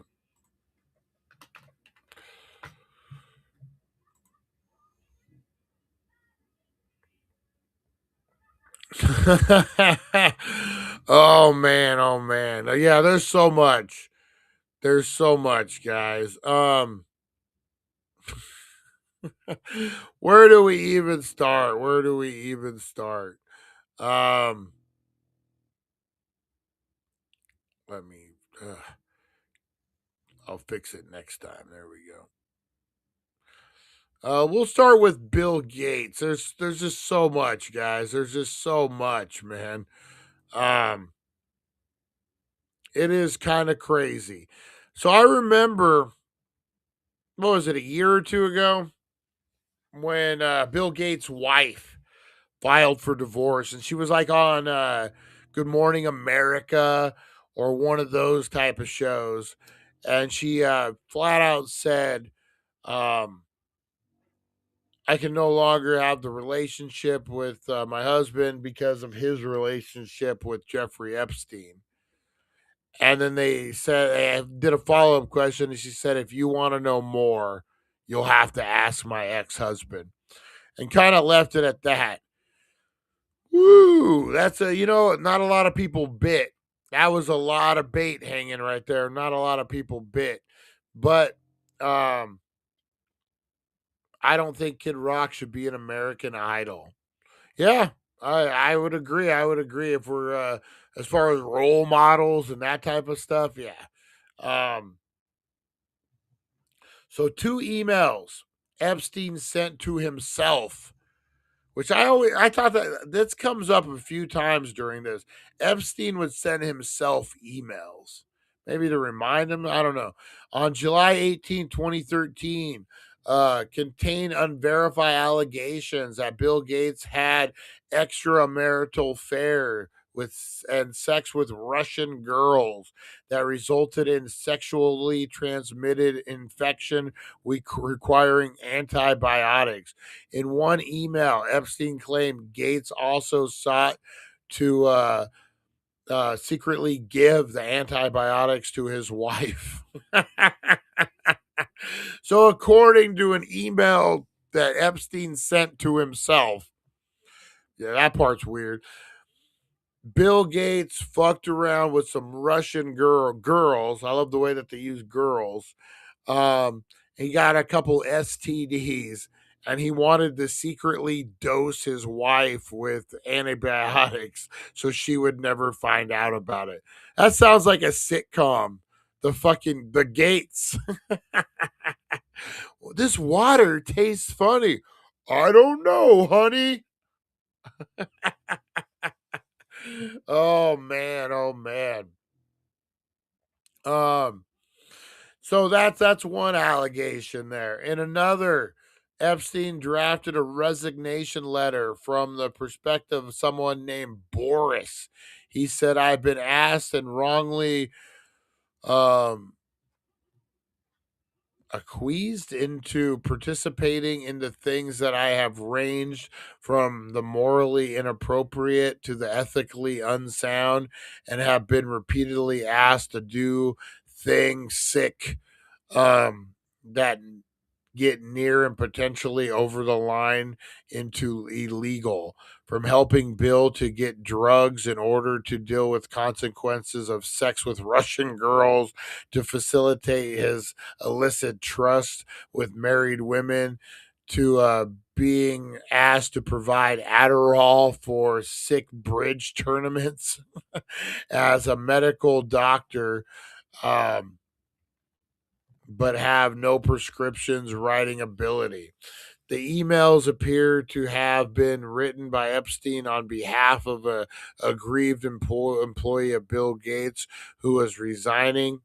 Oh man, oh man. Yeah, there's so much. There's so much, guys. Where do we even start? Where do we even start? Um let me I'll fix it next time. There we go. We'll start with Bill Gates. There's just so much, guys. There's just so much, man. Um, it is kind of crazy. So I remember, what was it, a year or two ago, when Bill Gates' wife filed for divorce, and she was like on Good Morning America or one of those type of shows, and she flat out said, um, I can no longer have the relationship with my husband because of his relationship with Jeffrey Epstein. And then they said, they did a follow up question, and she said, if you want to know more, you'll have to ask my ex husband, and kind of left it at that. Woo! That's not a lot of people bit. That was a lot of bait hanging right there. Not a lot of people bit. But I don't think Kid Rock should be an American Idol. Yeah, I would agree. I would agree if we're as far as role models and that type of stuff. Yeah. Um, so 2 emails Epstein sent to himself, which I thought that this comes up a few times during this. Epstein would send himself emails, maybe to remind him. I don't know. On July 18, 2013, contain unverified allegations that Bill Gates had extramarital affair and sex with Russian girls that resulted in sexually transmitted infection requiring antibiotics. In one email, Epstein claimed Gates also sought to secretly give the antibiotics to his wife. So, according to an email that Epstein sent to himself, yeah, that part's weird. Bill Gates fucked around with some Russian girls. I love the way that they use girls. He got a couple STDs, and he wanted to secretly dose his wife with antibiotics so she would never find out about it. That sounds like a sitcom. The Gates. This water tastes funny. I don't know, honey. Oh man, oh man. Um, so that's one allegation there. And another, Epstein drafted a resignation letter from the perspective of someone named Boris. He said, I've been asked and wrongly um acquiesced into participating in the things that I have ranged from the morally inappropriate to the ethically unsound, and have been repeatedly asked to do things sick that get near and potentially over the line into illegal, from helping Bill to get drugs in order to deal with consequences of sex with Russian girls, to facilitate his illicit trust with married women, to being asked to provide Adderall for sick bridge tournaments as a medical doctor. Um, but have no prescriptions writing ability. The emails appear to have been written by Epstein on behalf of a aggrieved employee of Bill Gates who was resigning.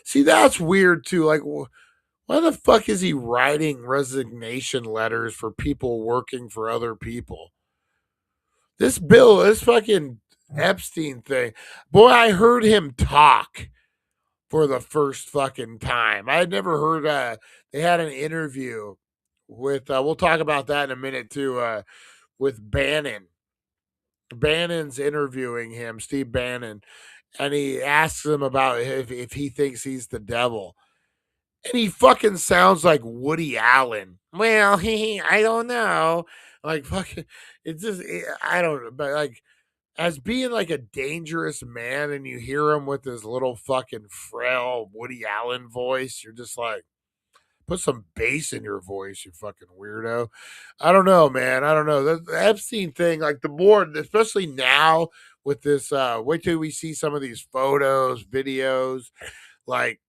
See, that's weird too. Like, why the fuck is he writing resignation letters for people working for other people? This fucking Epstein thing. Boy, I heard him talk for the first fucking time. I had never heard they had an interview with we'll talk about that in a minute too, with Bannon. Bannon's interviewing him, Steve Bannon, and he asks him about if he thinks he's the devil. And he fucking sounds like Woody Allen. Well, I don't know. Like fucking it's just I don't know, but like as being like a dangerous man and you hear him with his little fucking frail Woody Allen voice, you're just like, put some bass in your voice, you fucking weirdo. I don't know, man. I don't know. The Epstein thing, like the more, especially now with this, wait till we see some of these photos, videos. Like,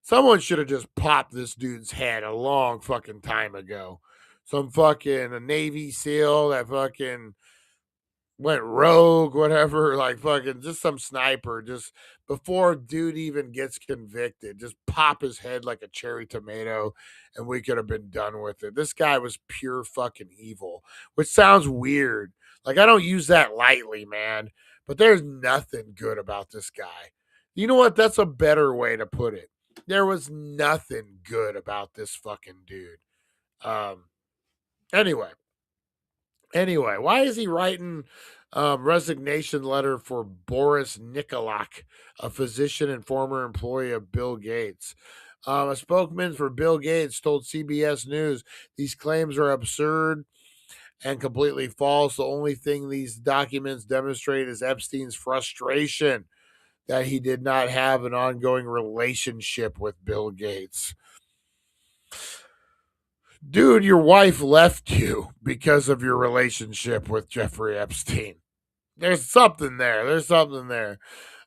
someone should have just popped this dude's head a long fucking time ago. Some fucking a Navy SEAL that fucking went rogue, whatever, like fucking just some sniper, just before dude even gets convicted, just pop his head like a cherry tomato and we could have been done with it. This guy was pure fucking evil, which sounds weird. Like, I don't use that lightly, man, but there's nothing good about this guy. You know what? That's a better way to put it. There was nothing good about this fucking dude. Um, anyway. Anyway, why is he writing resignation letter for Boris Nikolak, a physician and former employee of Bill Gates? A spokesman for Bill Gates told CBS News these claims are absurd and completely false. The only thing these documents demonstrate is Epstein's frustration that he did not have an ongoing relationship with Bill Gates. Dude, your wife left you because of your relationship with Jeffrey Epstein. There's something there. There's something there.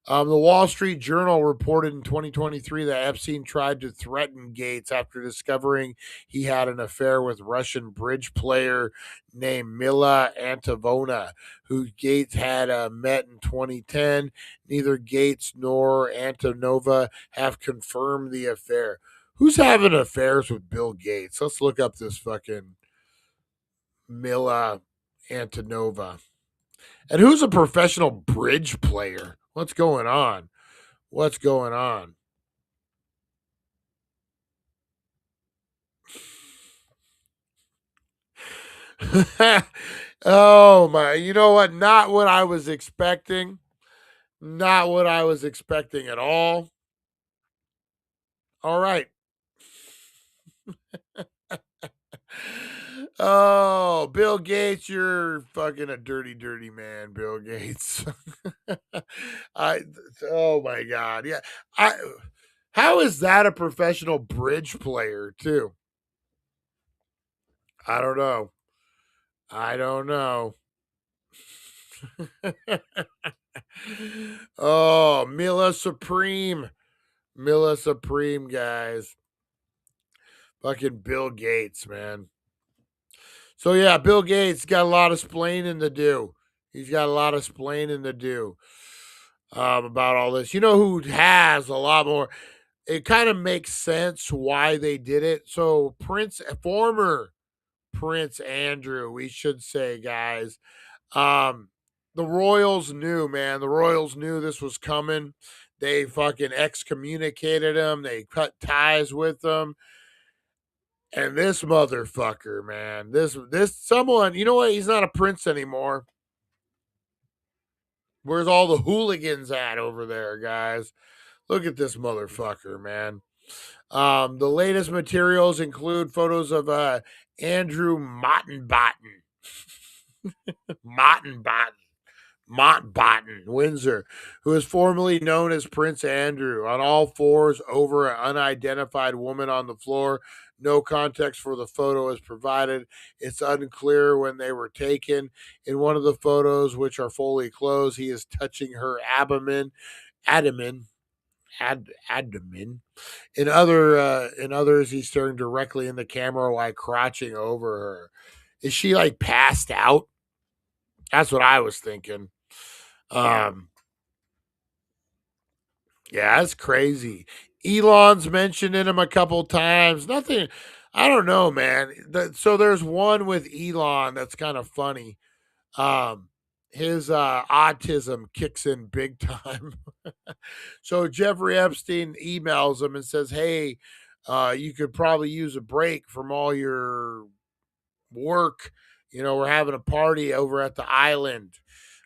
The Wall Street Journal reported in 2023 that Epstein tried to threaten Gates after discovering he had an affair with Russian bridge player named Mila Antovona, who Gates had met in 2010. Neither Gates nor Antonova have confirmed the affair. Who's having affairs with Bill Gates? Let's look up this fucking Mila Antonova. And who's a professional bridge player? What's going on? What's going on? Oh my, you know what? Not what I was expecting. Not what I was expecting at all. All right. Oh, Bill Gates, you're fucking a dirty, dirty man, Bill Gates. I oh my god. Yeah. I how is that a professional bridge player, too? I don't know. I don't know. Oh, Mila Supreme. Mila Supreme, guys. Fucking Bill Gates, man. So yeah, Bill Gates got a lot of splaining to do. He's got a lot of splaining to do about all this. You know who has a lot more? It kind of makes sense why they did it. So former Prince Andrew, we should say, guys. The Royals knew, man. The Royals knew this was coming. They fucking excommunicated him. They cut ties with him. And this motherfucker, man, this someone, you know what? He's not a prince anymore. Where's all the hooligans at over there, guys? Look at this motherfucker, man. The latest materials include photos of Andrew Mottenbatten. Mountbatten, Windsor, who is formerly known as Prince Andrew, on all fours over an unidentified woman on the floor. No context for the photo is provided. It's unclear when they were taken. In one of the photos, which are fully closed, he is touching her abdomen, abdomen. In others, he's staring directly in the camera while crouching over her. Is she like passed out? That's what I was thinking. Yeah, that's crazy. Elon's mentioned in him a couple times. Nothing. I don't know, man. So there's one with Elon that's kind of funny. Um, his autism kicks in big time. So Jeffrey Epstein emails him and says, "Hey, you could probably use a break from all your work. You know, we're having a party over at the island.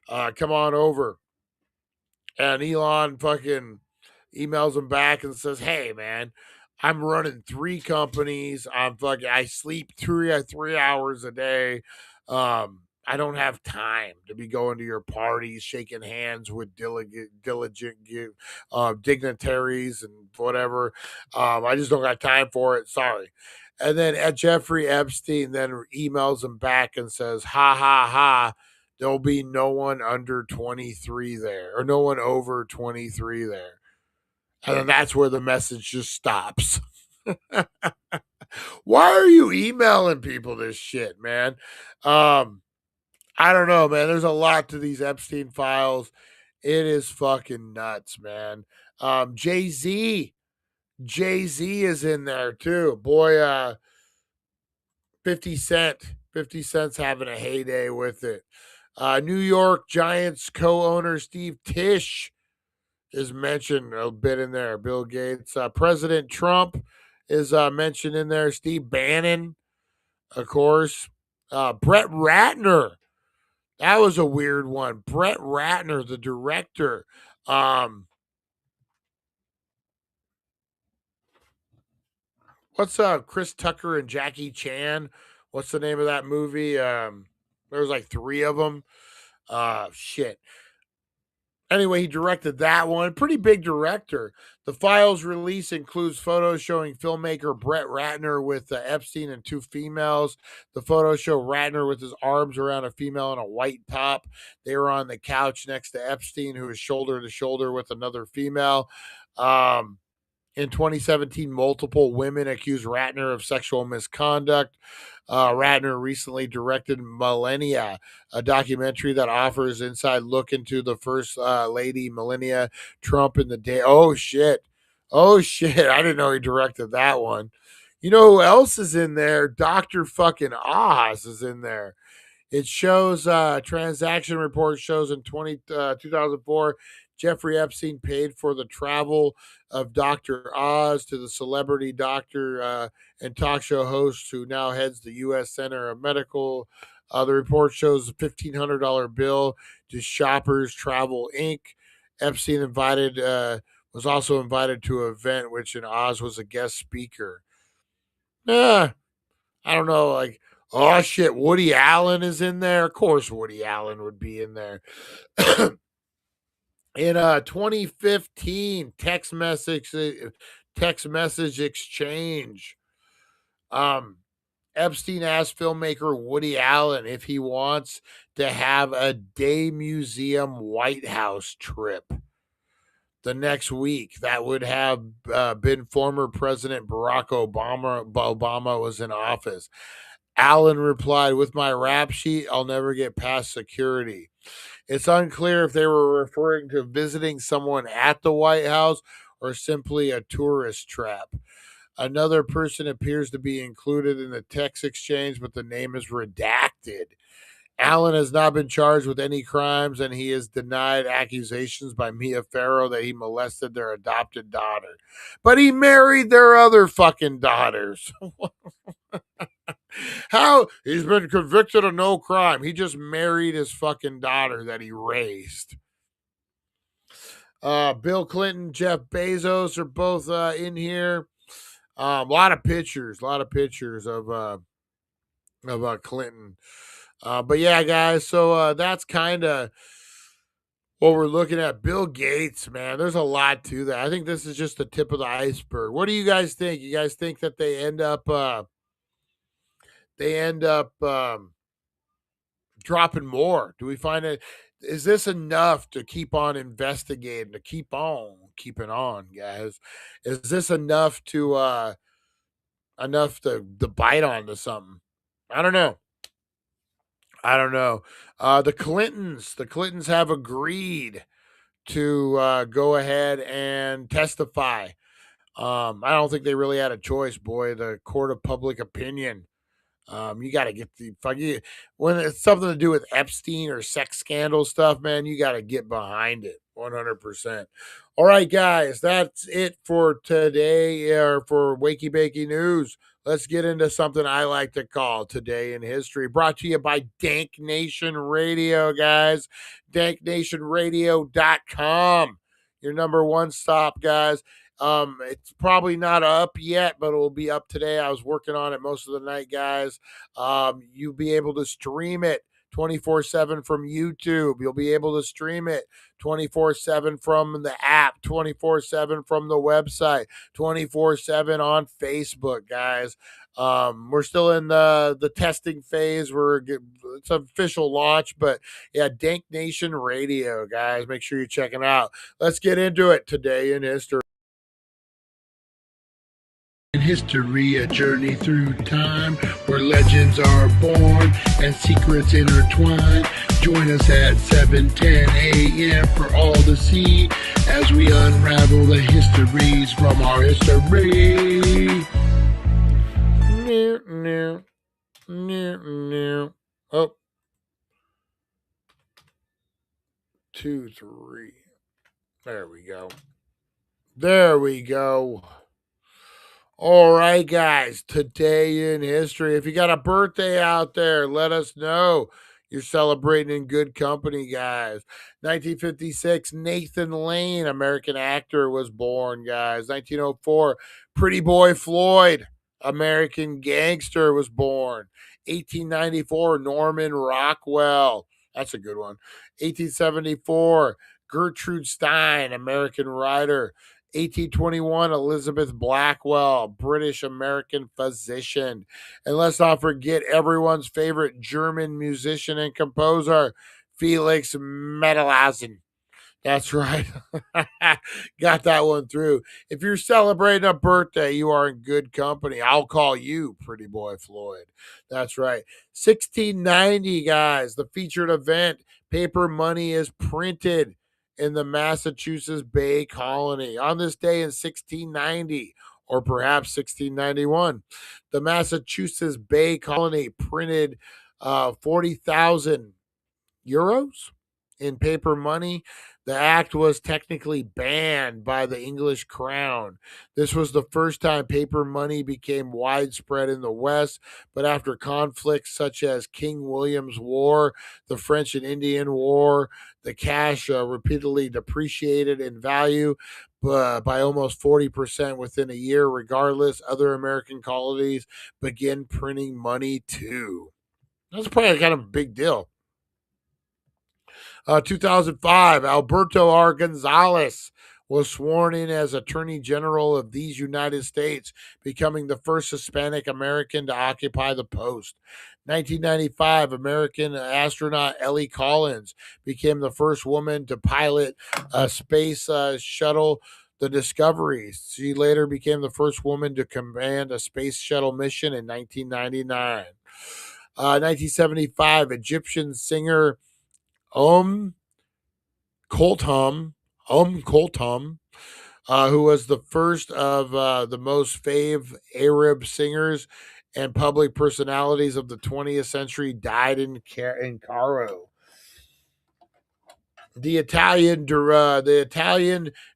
Come on over." And Elon fucking emails him back and says, "Hey, man, I'm running 3 companies. I sleep 3 hours a day. I don't have time to be going to your parties, shaking hands with diligent dignitaries and whatever. I just don't got time for it. Sorry." And then Jeffrey Epstein then emails him back and says, "Ha ha ha. There'll be no one under 23 there, or no one over 23 there." And then that's where the message just stops. Why are you emailing people this shit, man? I don't know, man. There's a lot to these Epstein files. It is fucking nuts, man. Jay-Z. Jay-Z is in there too. Boy, 50 Cent. 50 Cent's having a heyday with it. New York Giants co-owner Steve Tisch is mentioned a bit in there. Bill Gates. President Trump is mentioned in there. Steve Bannon, of course. Brett Ratner. That was a weird one. Brett Ratner, the director. What's Chris Tucker and Jackie Chan? What's the name of that movie? There was like 3 of them. Shit. Anyway, he directed that one. Pretty big director. The files release includes photos showing filmmaker Brett Ratner with Epstein and 2 females. The photos show Ratner with his arms around a female in a white top. They were on the couch next to Epstein, who was shoulder to shoulder with another female. In 2017, multiple women accused Ratner of sexual misconduct. Ratner recently directed Millennia, a documentary that offers inside look into the first lady, Melania Trump, in the day. Oh, shit. Oh, shit. I didn't know he directed that one. You know who else is in there? Dr. fucking Oz is in there. It shows transaction report shows in 2004, Jeffrey Epstein paid for the travel of Dr. Oz to the celebrity doctor and talk show host who now heads the U.S. Center of Medical. The report shows a $1,500 bill to Shoppers Travel Inc. Epstein was also invited to an event which in Oz was a guest speaker. I don't know, like, oh shit, Woody Allen is in there. Of course, Woody Allen would be in there. In 2015, text message exchange. Epstein asked filmmaker Woody Allen if he wants to have a day museum White House trip the next week. That would have been former President Barack Obama. Obama was in office. Allen replied, "With my rap sheet, I'll never get past security." It's unclear if they were referring to visiting someone at the White House or simply a tourist trap. Another person appears to be included in the text exchange, but the name is redacted. Allen has not been charged with any crimes, and he has denied accusations by Mia Farrow that he molested their adopted daughter. But he married their other fucking daughters. How? He's been convicted of no crime. He just married his fucking daughter that he raised. Bill Clinton, Jeff Bezos are both in here. A lot of pictures of Clinton. But yeah, guys, so that's kind of what we're looking at. Bill Gates, man, there's a lot to that. I think this is just the tip of the iceberg. What do you guys think? You guys think that they end up dropping more? Do we find it? Is this enough to keep on investigating, to keep on keeping on, guys? Is this enough to bite onto something? I don't know. I don't know. The Clintons have agreed to go ahead and testify. I don't think they really had a choice, boy. The court of public opinion. You got to get the fuck you when it's something to do with Epstein or sex scandal stuff, man. You got to get behind it 100%. All right, guys, that's it for today or for Wakey-Bakey News. Let's get into something I like to call Today in History, brought to you by Dank Nation Radio, guys. DankNationRadio.com, your number one stop, guys. It's probably not up yet, but it will be up today. I was working on it most of the night, guys. You'll be able to stream it 24/7 from YouTube. You'll be able to stream it 24/7 from the app, 24/7 from the website, 24/7 on Facebook, guys. We're still in the testing phase. It's an official launch, but yeah, Dank Nation Radio, guys. Make sure you check it out. Let's get into it. Today in history. In history, a journey through time where legends are born and secrets intertwine. Join us at 7:10 a.m. for all to see as we unravel the histories from our history. Oh. 2, 3. There we go. There we go. All right, guys, today in history. If you got a birthday out there, let us know. You're celebrating in good company, guys. 1956, Nathan Lane, American actor, was born, guys. 1904, Pretty Boy Floyd, American gangster, was born. 1894, Norman Rockwell. That's a good one. 1874, Gertrude Stein, American writer. 1821, Elizabeth Blackwell, British American physician. And let's not forget everyone's favorite German musician and composer, Felix Mendelssohn. That's right. Got that one through. If you're celebrating a birthday, you are in good company. I'll call you Pretty Boy Floyd. That's right. 1690, guys, the featured event, paper money is printed in the Massachusetts Bay Colony. On this day in 1690, or perhaps 1691, the Massachusetts Bay Colony printed 40,000 euros in paper money. The act was technically banned by the English crown. This was the first time paper money became widespread in the West, but after conflicts such as King William's War, the French and Indian War, the cash repeatedly depreciated in value by almost 40% within a year. Regardless, other American colonies began printing money too. That's probably kind of a big deal. 2005, Alberto R. Gonzalez was sworn in as Attorney General of these United States, becoming the first Hispanic American to occupy the post. 1995, American astronaut Ellie Collins became the first woman to pilot a space shuttle, the Discovery. She later became the first woman to command a space shuttle mission in 1999. 1975, Egyptian singer Kulthum, who was the first of the most fave Arab singers and public personalities of the 20th century, died in Cairo. The Italian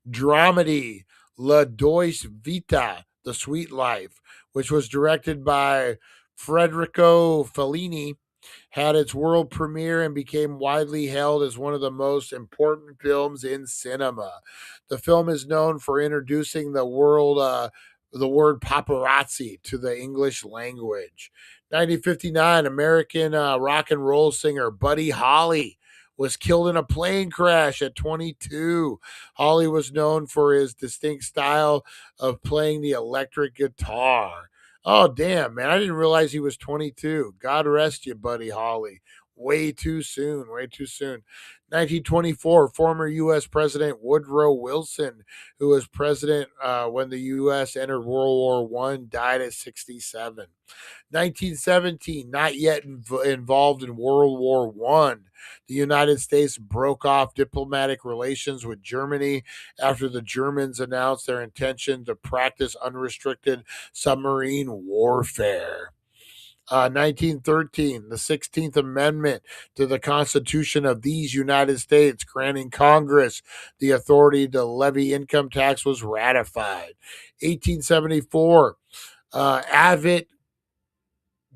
dramedy La Dolce Vita, The Sweet Life, which was directed by Federico Fellini, had its world premiere and became widely held as one of the most important films in cinema. The film is known for introducing the word paparazzi to the English language. 1959, American rock and roll singer Buddy Holly was killed in a plane crash at 22. Holly was known for his distinct style of playing the electric guitar. Oh, damn, man. I didn't realize he was 22. God rest you, Buddy Holly. way too soon, way too soon. 1924, former U.S. President Woodrow Wilson, who was president when the U.S. entered World War I, died at 67. 1917, not yet involved in World War I. The United States broke off diplomatic relations with Germany after the Germans announced their intention to practice unrestricted submarine warfare. 1913, the 16th Amendment to the Constitution of these United States, granting Congress the authority to levy income tax, was ratified. 1874, avid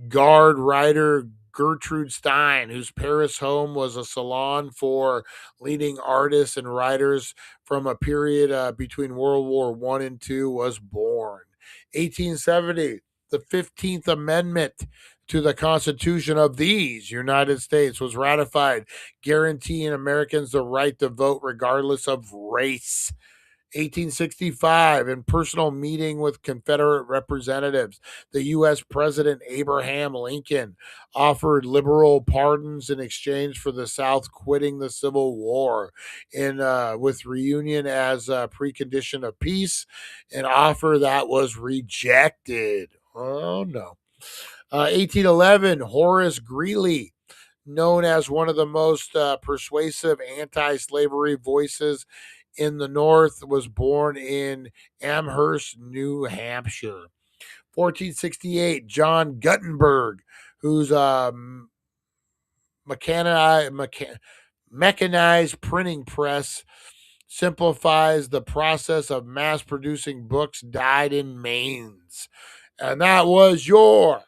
guard writer Gertrude Stein, whose Paris home was a salon for leading artists and writers from a period between World War I and II, was born. 1870, the 15th Amendment to the Constitution of these United States was ratified, guaranteeing Americans the right to vote regardless of race. 1865, in personal meeting with Confederate representatives, the U.S. President Abraham Lincoln offered liberal pardons in exchange for the South quitting the Civil War, with reunion as a precondition of peace, an offer that was rejected. Oh, no. 1811, Horace Greeley, known as one of the most persuasive anti-slavery voices in the North, was born in Amherst, New Hampshire. 1468, John Gutenberg, whose mechanized printing press simplifies the process of mass producing books, died in Mainz. And that was your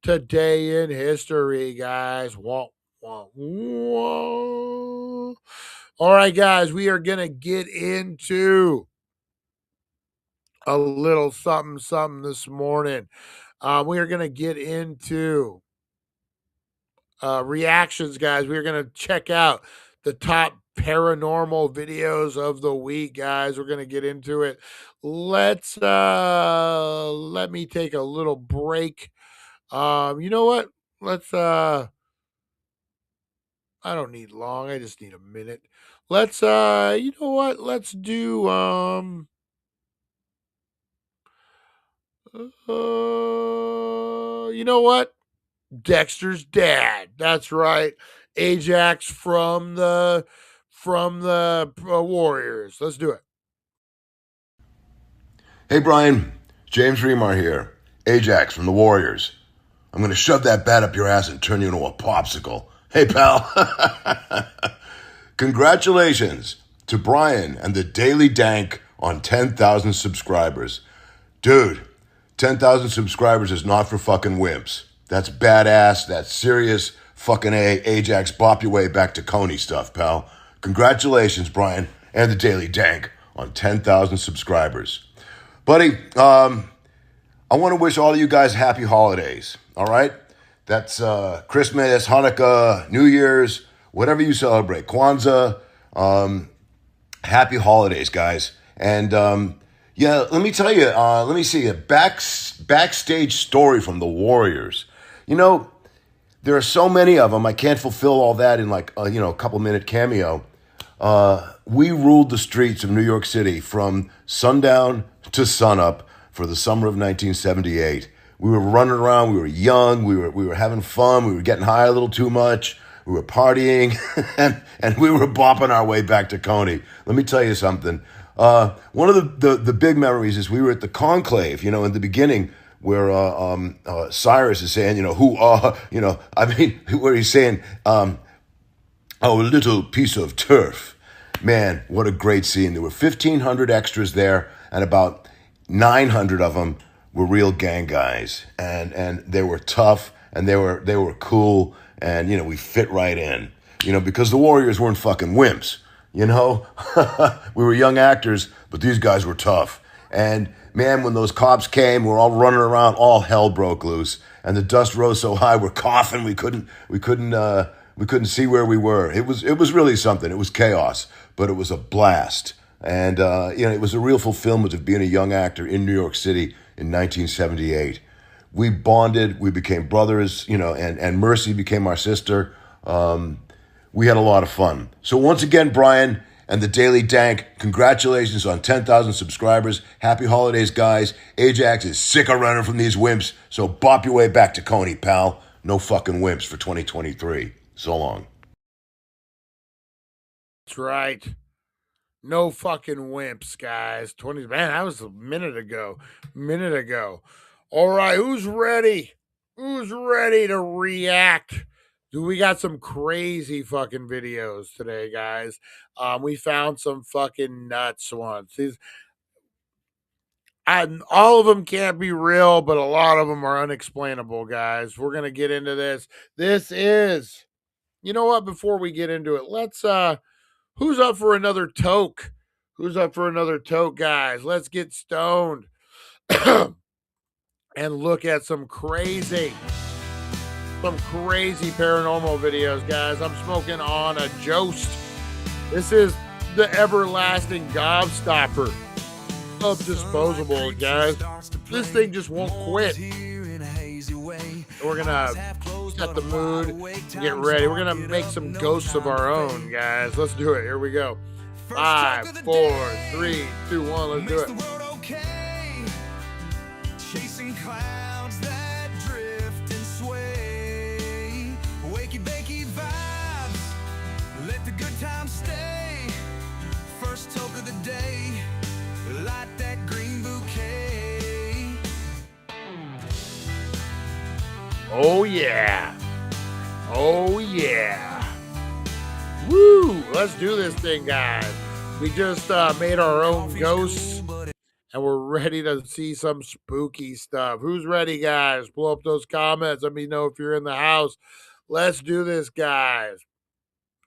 Today in History, guys. Wah, wah, wah. All right, guys, we are going to get into a little something this morning. We are going to get into reactions, guys. We're going to check out the top paranormal videos of the week, guys. We're going to get into it. Let me take a little break. You know what? I don't need long. I just need a minute. You know what? Let's do, you know what? Dexter's dad. That's right. Ajax from the Warriors. Let's do it. Hey, Brian. James Remar here. Ajax from the Warriors. I'm going to shove that bat up your ass and turn you into a popsicle. Hey, pal. Congratulations to Brian and the Daily Dank on 10,000 subscribers. Dude, 10,000 subscribers is not for fucking wimps. That's badass. That's serious fucking Ajax bop your way back to Coney stuff, pal. Congratulations, Brian and the Daily Dank on 10,000 subscribers. Buddy, I want to wish all of you guys happy holidays, all right? That's Christmas, Hanukkah, New Year's, whatever you celebrate, Kwanzaa. Happy holidays, guys. And yeah, let me tell you, let me see a backstage story from the Warriors. You know, there are so many of them. I can't fulfill all that in like, a couple-minute cameo. We ruled the streets of New York City from sundown to sunup for the summer of 1978. We were running around. We were young. We were having fun. We were getting high a little too much. We were partying, and we were bopping our way back to Coney. Let me tell you something. One of the big memories is we were at the conclave, in the beginning, where Cyrus is saying, where he's saying, our little piece of turf. Man, what a great scene. There were 1,500 extras there, and about 900 of them were real gang guys, and they were tough, and they were cool, and we fit right in, because the Warriors weren't fucking wimps, we were young actors, but these guys were tough. And man, when those cops came, we were all running around, all hell broke loose, and the dust rose so high, we're coughing, we couldn't see where we were. It was really something. It was chaos, but it was a blast. And, it was a real fulfillment of being a young actor in New York City in 1978. We bonded, we became brothers, and Mercy became our sister. We had a lot of fun. So once again, Brian and the Daily Dank, congratulations on 10,000 subscribers. Happy holidays, guys. Ajax is sick of running from these wimps, so bop your way back to Coney, pal. No fucking wimps for 2023. So long. That's right. No fucking wimps, guys. Man, that was a minute ago. All right, who's ready? Who's ready to react? We got some crazy fucking videos today, guys. We found some fucking nuts ones. All of them can't be real, but a lot of them are unexplainable, guys. We're gonna get into this. This is, you know what? Before we get into it, let's who's up for another toke? Who's up for another toke, guys? Let's get stoned and look at some crazy paranormal videos, guys. I'm smoking on a Jost. This is the everlasting gobstopper of disposable, guys. This thing just won't quit. We're gonna set the mood and get ready. We're gonna make some ghosts of our own, guys. Let's do it. Here we go. 5, 4, 3, 2, 1. Let's do it. Chasing clouds that drift and sway. Wakey-bakey vibes. Let the good times stay. First toke of the day. Light that green bouquet. Oh yeah. Oh yeah. Woo! Let's do this thing, guys. We just made our own ghosts, and we're ready to see some spooky stuff. Who's ready, guys? Blow up those comments. Let me know if you're in the house. Let's do this, guys.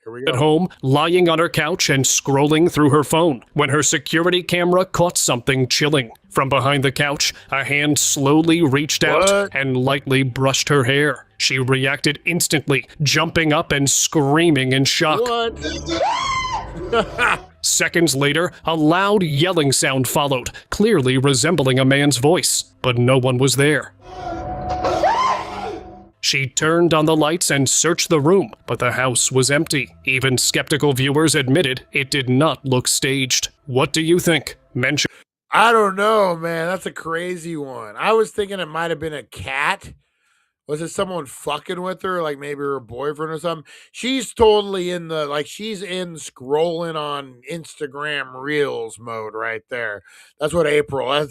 Here we go. At home, lying on her couch and scrolling through her phone, when her security camera caught something chilling. From behind the couch, a hand slowly reached out and lightly brushed her hair. She reacted instantly, jumping up and screaming in shock. What? Seconds later, a loud yelling sound followed, clearly resembling a man's voice, but no one was there. She turned on the lights and searched the room, but the house was empty. Even skeptical viewers admitted it did not look staged. What do you think? Mention. I don't know, man. That's a crazy one. I was thinking it might have been a cat. Was it someone fucking with her, like maybe her boyfriend or something? She's totally in she's in scrolling on Instagram Reels mode right there. That's what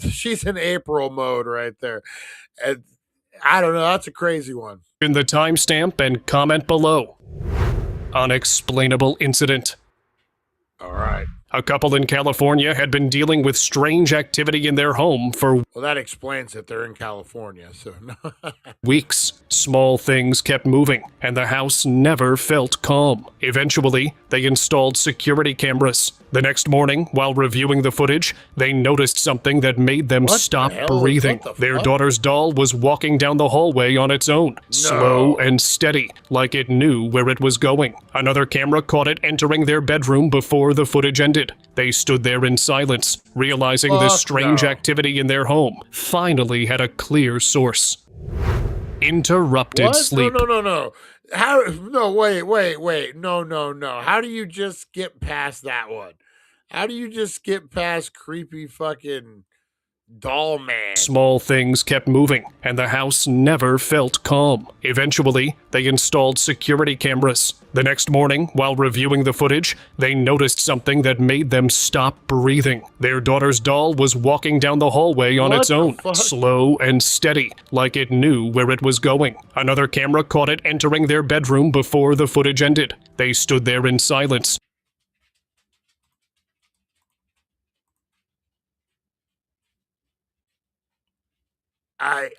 she's in April mode right there. And I don't know. That's a crazy one. In the timestamp and comment below. Unexplainable incident. All right. A couple in California had been dealing with strange activity in their home for Well, that explains it. They're in California, so weeks. Small things kept moving, and the house never felt calm. Eventually, they installed security cameras. The next morning, while reviewing the footage, they noticed something that made them stop breathing. Their daughter's doll was walking down the hallway on its own, slow and steady, like it knew where it was going. Another camera caught it entering their bedroom before the footage ended. They stood there in silence, realizing the strange activity in their home finally had a clear source. Interrupted sleep. No. How? No, wait. No. How do you just skip past that one? How do you just skip past creepy fucking doll man? Small things kept moving, and the house never felt calm. Eventually, they installed security cameras. The next morning, while reviewing the footage, they noticed something that made them stop breathing. Their daughter's doll was walking down the hallway on its own, slow and steady, like it knew where it was going. Another camera caught it entering their bedroom before the footage ended. They stood there in silence. I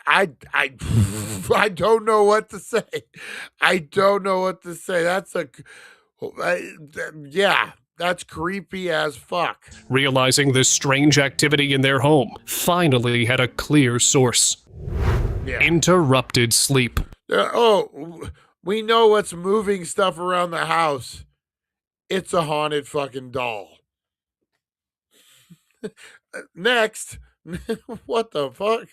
don't know what to say. I don't know what to say. That's creepy as fuck. Realizing this strange activity in their home finally had a clear source. Interrupted sleep. We know what's moving stuff around the house. It's a haunted fucking doll. Next. What the fuck?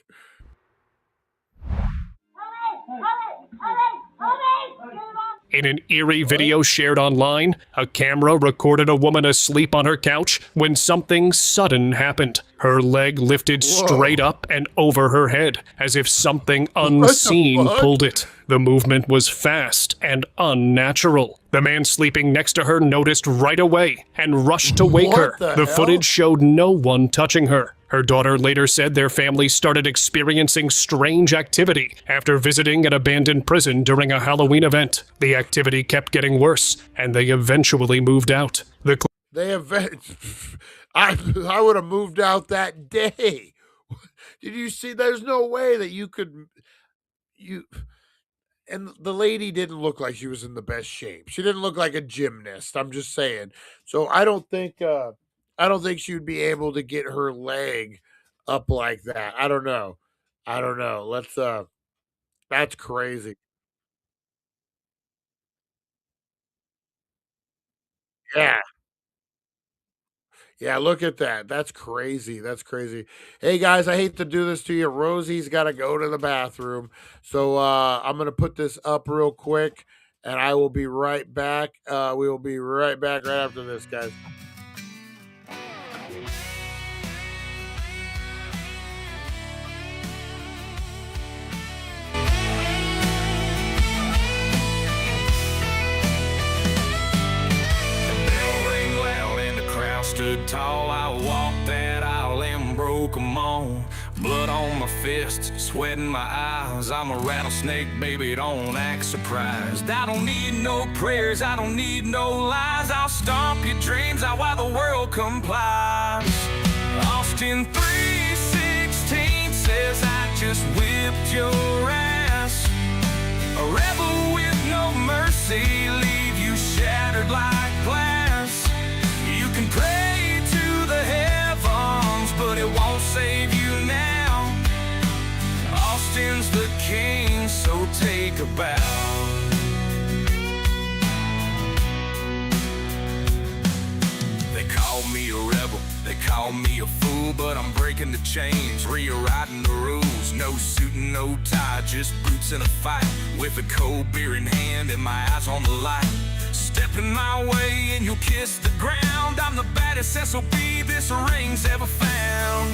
In an eerie video shared online, a camera recorded a woman asleep on her couch when something sudden happened. Her leg lifted straight up and over her head, as if something unseen pulled it. The movement was fast and unnatural. The man sleeping next to her noticed right away and rushed to wake her. The footage showed no one touching her. Her daughter later said their family started experiencing strange activity after visiting an abandoned prison during a Halloween event. The activity kept getting worse, and they eventually moved out. I would have moved out that day. Did you see? There's no way that you could. And the lady didn't look like she was in the best shape. She didn't look like a gymnast. I'm just saying. So I don't think she would be able to get her leg up like that. I don't know. Let's that's crazy. Yeah. Yeah, look at that. That's crazy. That's crazy. Hey guys, I hate to do this to you. Rosie's got to go to the bathroom. So I'm going to put this up real quick and I will be right back. We will be right back right after this, guys. Stood tall, I walked that aisle and broke them all. Blood on my fists, sweat in my eyes. I'm a rattlesnake, baby, don't act surprised. I don't need no prayers, I don't need no lies. I'll stomp your dreams out while the world complies. Austin 316 says I just whipped your ass. A rebel with no mercy, leave you shattered like glass. You can pray to the heavens, but it won't save you now. Austin's the king, so take a bow. They call me a rebel, they call me a fool, but I'm breaking the chains, rewriting the rules. No suit and no tie, just boots in a fight, with a cold beer in hand and my eyes on the light. Stepping my way and you'll kiss the ground. I'm the baddest SOB this ring's ever found.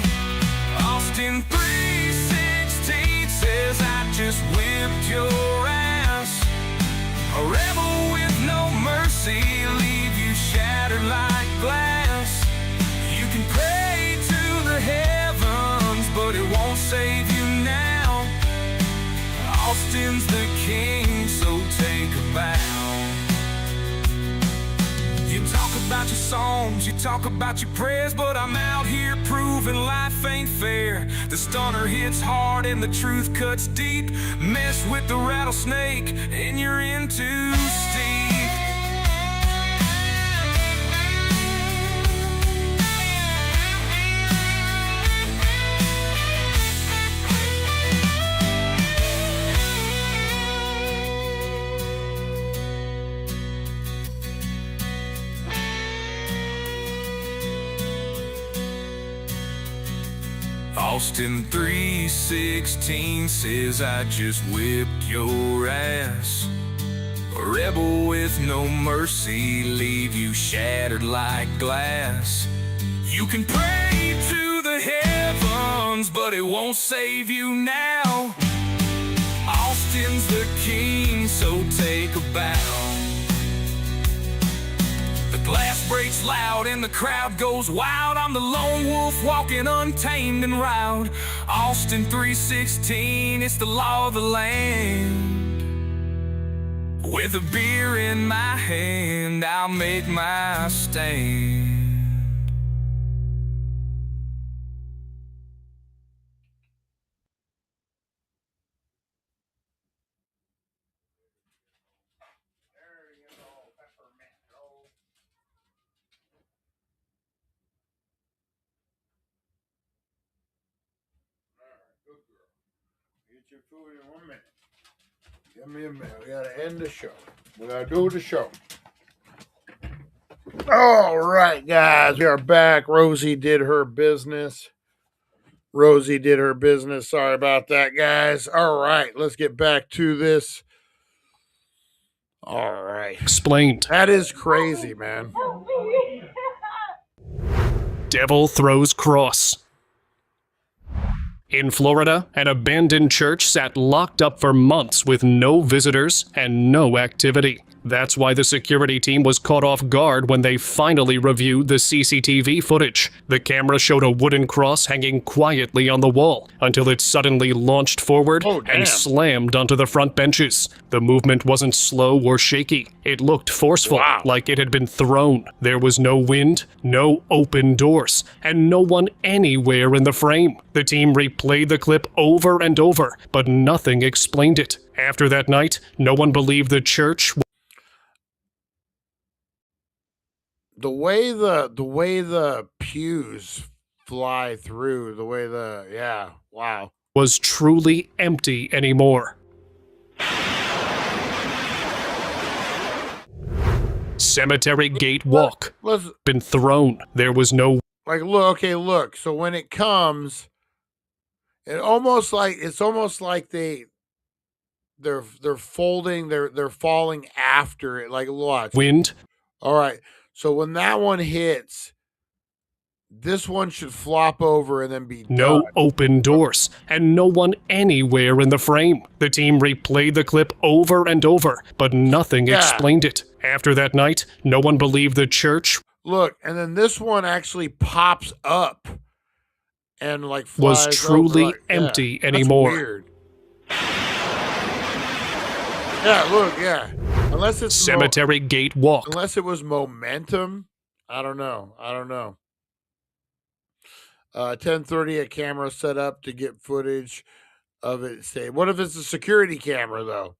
Austin 316 says I just whipped your ass. A rebel with no mercy, leave you shattered like glass. You can pray to the heavens, but it won't save you now. Austin's the king, so take a bow. You talk about your songs, you talk about your prayers, but I'm out here proving life ain't fair. The stunner hits hard and the truth cuts deep. Mess with the rattlesnake and you're in too steep. Austin 316 says I just whipped your ass. A rebel with no mercy, leave you shattered like glass. You can pray to the heavens, but it won't save you now. Austin's the king, so take a bow. The glass breaks loud and the crowd goes wild. I'm the lone wolf walking untamed and wild. Austin 316, it's the law of the land. With a beer in my hand, I'll make my stand. Get your food in 1 minute. Give me a minute. We gotta end the show. We gotta do the show. All right, guys, we are back. Rosie did her business. Sorry about that, guys. All right, let's get back to this. All right. Explained. That is crazy, man. Devil throws cross. In Florida, an abandoned church sat locked up for months with no visitors and no activity. That's why the security team was caught off guard when they finally reviewed the CCTV footage. The camera showed a wooden cross hanging quietly on the wall until it suddenly launched forward and slammed onto the front benches. The movement wasn't slow or shaky. It looked forceful, like it had been thrown. There was no wind, no open doors, and no one anywhere in the frame. The team replayed the clip over and over, but nothing explained it. After that night, no one believed the church. The way the pews fly through, wow. Was truly empty anymore. Cemetery gate walk. Been thrown. There was no. Like, look. So when it comes, it's almost like they're folding, they're falling after it. Like, watch. Wind. All right. So when that one hits, this one should flop over and then be done. No open doors, and no one anywhere in the frame. The team replayed the clip over and over, but nothing explained it. After that night, no one believed the church. Look, and then this one actually pops up and like flies was truly over. empty anymore. That's weird. Yeah, look, unless it's cemetery gate walk. Unless it was momentum, I don't know. 10:30, a camera set up to get footage of it. Say, what if it's a security camera though?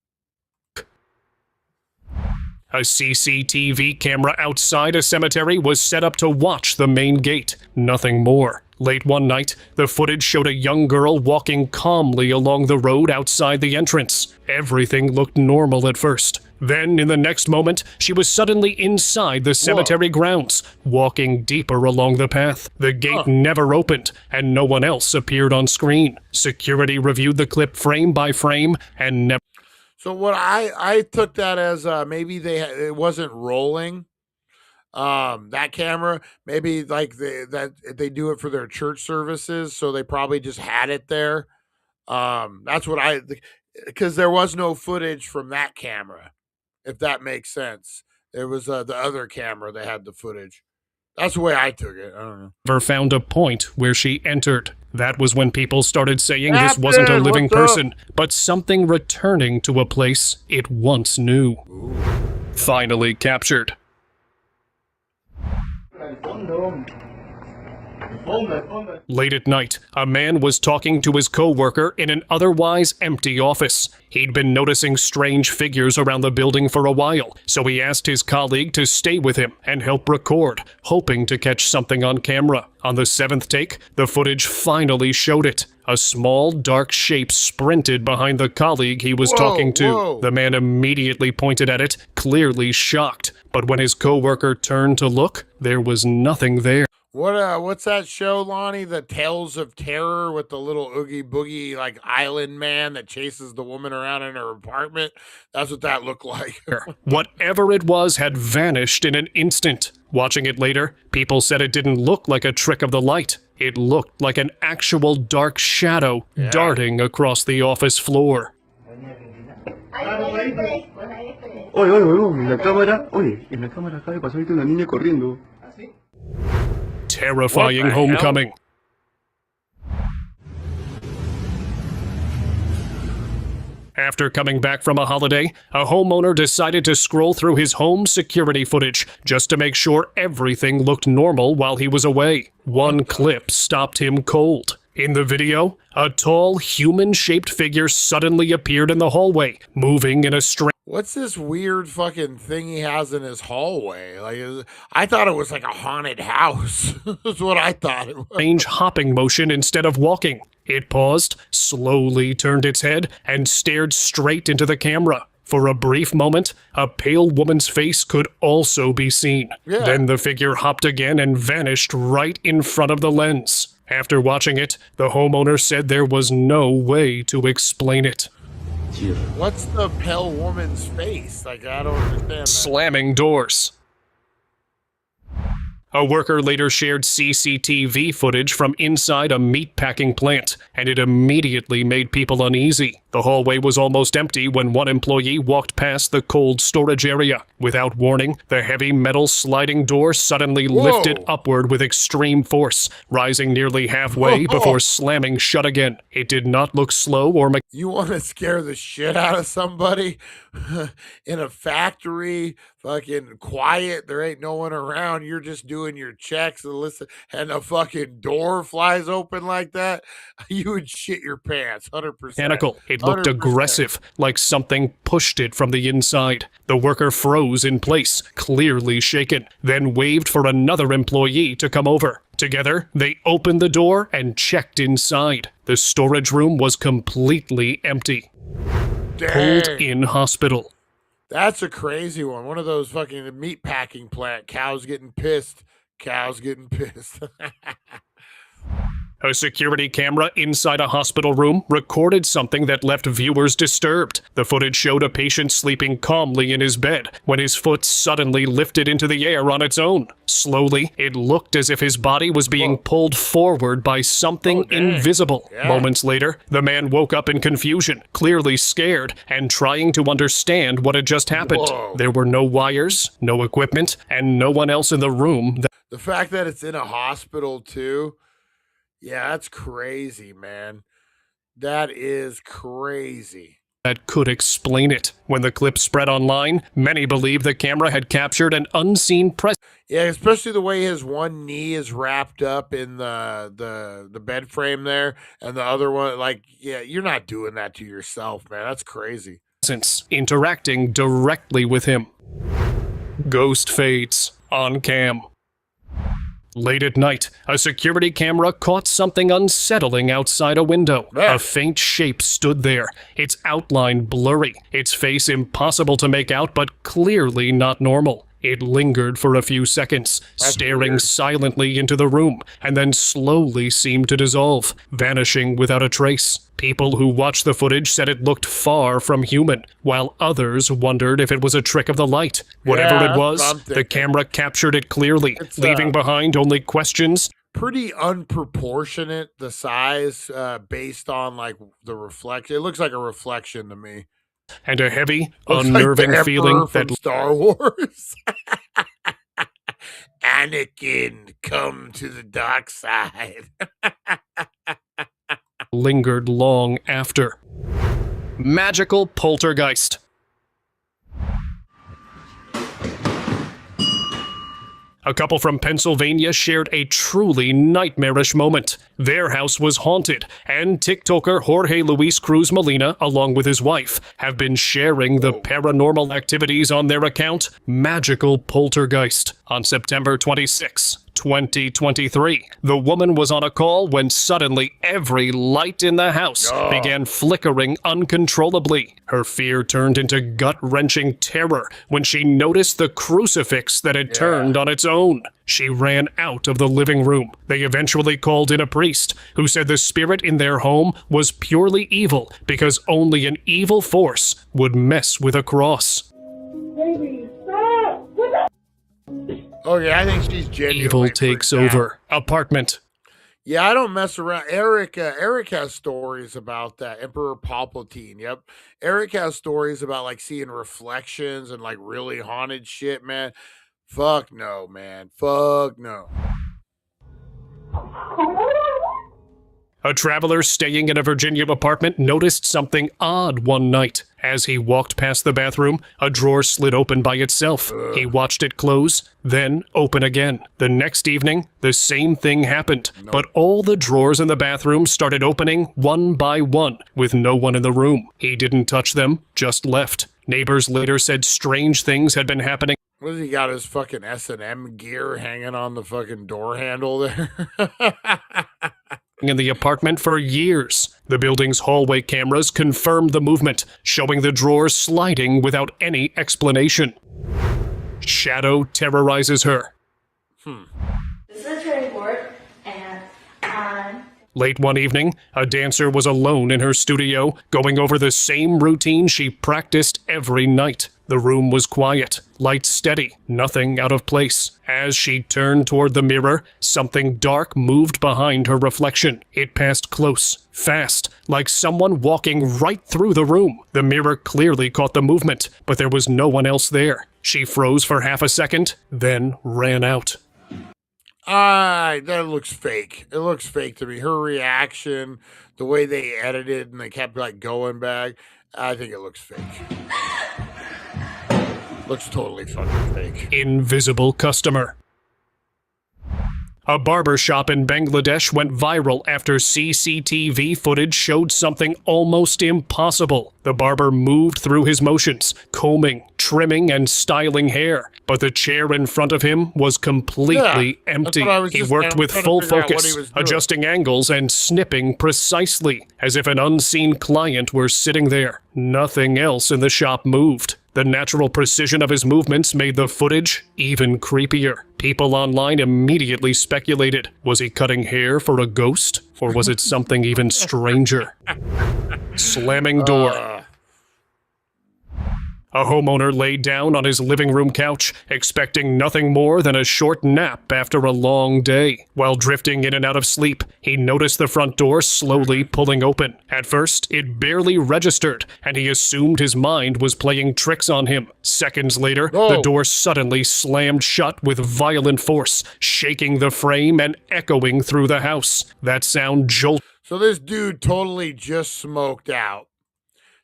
A CCTV camera outside a cemetery was set up to watch the main gate. Nothing more. Late one night, the footage showed a young girl walking calmly along the road outside the entrance. Everything looked normal at first. Then, in the next moment, she was suddenly inside the cemetery grounds, walking deeper along the path. The gate never opened, and no one else appeared on screen. Security reviewed the clip frame by frame, and never... So what I took that as maybe it wasn't rolling. That camera, maybe like they do it for their church services, so they probably just had it there. That's what because there was no footage from that camera, if that makes sense. There was the other camera that had the footage. That's the way I took it. I don't know. Never found a point where she entered. That was when people started saying this wasn't a living person, but something returning to a place it once knew. Ooh. Finally captured. Late at night, a man was talking to his co-worker in an otherwise empty office. He'd been noticing strange figures around the building for a while, so he asked his colleague to stay with him and help record, hoping to catch something on camera. On the seventh take, the footage finally showed it. A small, dark shape sprinted behind the colleague he was talking to. The man immediately pointed at it, clearly shocked. But when his co-worker turned to look, there was nothing there. What's that show, Lonnie? The Tales of Terror with the little oogie boogie like island man that chases the woman around in her apartment? That's what that looked like. Whatever it was had vanished in an instant. Watching it later, people said it didn't look like a trick of the light. It looked like an actual dark shadow darting across the office floor. Terrifying homecoming. After coming back from a holiday, a homeowner decided to scroll through his home security footage just to make sure everything looked normal while he was away. One clip stopped him cold. In the video, a tall, human-shaped figure suddenly appeared in the hallway, moving in a strange... What's this weird fucking thing he has in his hallway? Like, I thought it was like a haunted house. That's what I thought it was. Strange hopping motion instead of walking. It paused, slowly turned its head, and stared straight into the camera. For a brief moment, a pale woman's face could also be seen. Then the figure hopped again and vanished right in front of the lens. After watching it, the homeowner said there was no way to explain it. What's the pale woman's face? Like, I don't understand that. Slamming doors. A worker later shared CCTV footage from inside a meatpacking plant, and it immediately made people uneasy. The hallway was almost empty when one employee walked past the cold storage area. Without warning, the heavy metal sliding door suddenly lifted upward with extreme force, rising nearly halfway before slamming shut again. It did not look slow or mechanical. You want to scare the shit out of somebody in a factory, fucking quiet, there ain't no one around, you're just doing your checks and listen, and a fucking door flies open like that, you would shit your pants, 100%. It looked 100%. aggressive, like something pushed it from the inside. The worker froze in place, clearly shaken, then waved for another employee to come over. Together, they opened the door and checked inside. The storage room was completely empty. Dang. Pulled in hospital. That's a crazy one. One of those fucking meat packing plant. Cows getting pissed. Cows getting pissed. A security camera inside a hospital room recorded something that left viewers disturbed. The footage showed a patient sleeping calmly in his bed when his foot suddenly lifted into the air on its own. Slowly, it looked as if his body was being pulled forward by something invisible. Moments later, the man woke up in confusion, clearly scared, and trying to understand what had just happened. There were no wires, no equipment, and no one else in the room. The fact that it's in a hospital, too. Yeah, that's crazy, man. That is crazy. That could explain it. When the clip spread online, many believed the camera had captured an unseen presence. Yeah, especially the way his one knee is wrapped up in the bed frame there, and the other one, like, yeah, you're not doing that to yourself, man. That's crazy. Interacting directly with him. Ghost fades on cam. Late at night, a security camera caught something unsettling outside a window. A faint shape stood there, its outline blurry, its face impossible to make out but clearly not normal. It lingered for a few seconds, staring silently into the room, and then slowly seemed to dissolve, vanishing without a trace. People who watched the footage said it looked far from human, while others wondered if it was a trick of the light. Whatever it was, the camera captured it clearly, leaving behind only questions. Pretty unproportionate, the size, based on, like, the reflection. It looks like a reflection to me. And a heavy, unnerving feeling that Star Wars. Anakin, come to the dark side. lingered long after. Magical poltergeist. A couple from Pennsylvania shared a truly nightmarish moment. Their house was haunted, and TikToker Jorge Luis Cruz Molina, along with his wife, have been sharing the paranormal activities on their account, Magical Poltergeist. On September 26, 2023, the woman was on a call when suddenly every light in the house began flickering uncontrollably. Her fear turned into gut-wrenching terror when she noticed the crucifix that had turned on its own. She ran out of the living room. They eventually called in a priest who said the spirit in their home was purely evil because only an evil force would mess with a cross. Baby, stop! What Okay, I think she's genuinely Evil takes over. Apartment. Yeah, I don't mess around. Eric has stories about that. Emperor Palpatine. Yep. Eric has stories about like seeing reflections and like really haunted shit, man. Fuck no, man. Fuck no. A traveler staying in a Virginia apartment noticed something odd one night. As he walked past the bathroom, a drawer slid open by itself. He watched it close, then open again. The next evening, the same thing happened, but all the drawers in the bathroom started opening one by one, with no one in the room. He didn't touch them, just left. Neighbors later said strange things had been happening. What has he got, his fucking S&M gear hanging on the fucking door handle there? In the apartment for years. The building's hallway cameras confirmed the movement, showing the drawers sliding without any explanation. Shadow terrorizes her. This is a trading board, and Late one evening, a dancer was alone in her studio, going over the same routine she practiced every night. The room was quiet, lights steady, nothing out of place. As she turned toward the mirror, something dark moved behind her reflection. It passed close, fast, like someone walking right through the room. The mirror clearly caught the movement, but there was no one else there. She froze for half a second, then ran out. That looks fake. It looks fake to me. Her reaction, the way they edited and they kept like going back, I think it looks fake. Looks totally fucking fake. Invisible customer. A barber shop in Bangladesh went viral after CCTV footage showed something almost impossible. The barber moved through his motions, combing, trimming, and styling hair. But the chair in front of him was completely empty. He worked with full focus, adjusting angles and snipping precisely, as if an unseen client were sitting there. Nothing else in the shop moved. The natural precision of his movements made the footage even creepier. People online immediately speculated, was he cutting hair for a ghost? Or was it something even stranger? Slamming door. A homeowner lay down on his living room couch, expecting nothing more than a short nap after a long day. While drifting in and out of sleep, he noticed the front door slowly pulling open. At first, it barely registered, and he assumed his mind was playing tricks on him. Seconds later, the door suddenly slammed shut with violent force, shaking the frame and echoing through the house. That sound jolted. So this dude totally just smoked out.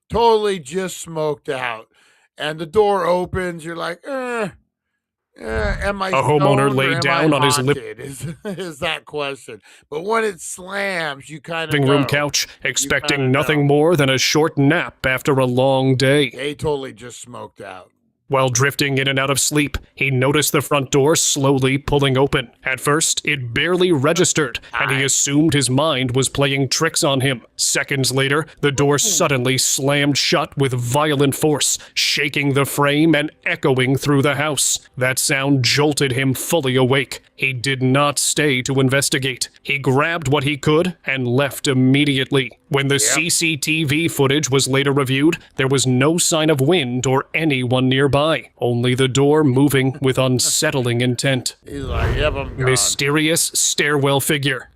Totally just smoked out. And the door opens, you're like, am I A homeowner laid down on his is that question. But when it slams, you kind of living room couch, expecting nothing more than a short nap after a long day. He totally just smoked out. While drifting in and out of sleep, he noticed the front door slowly pulling open. At first, it barely registered, and he assumed his mind was playing tricks on him. Seconds later, the door suddenly slammed shut with violent force, shaking the frame and echoing through the house. That sound jolted him fully awake. He did not stay to investigate. He grabbed what he could and left immediately. When the CCTV footage was later reviewed, there was no sign of wind or anyone nearby, only the door moving with unsettling intent. He's like, yep, I'm gone. Mysterious stairwell figure.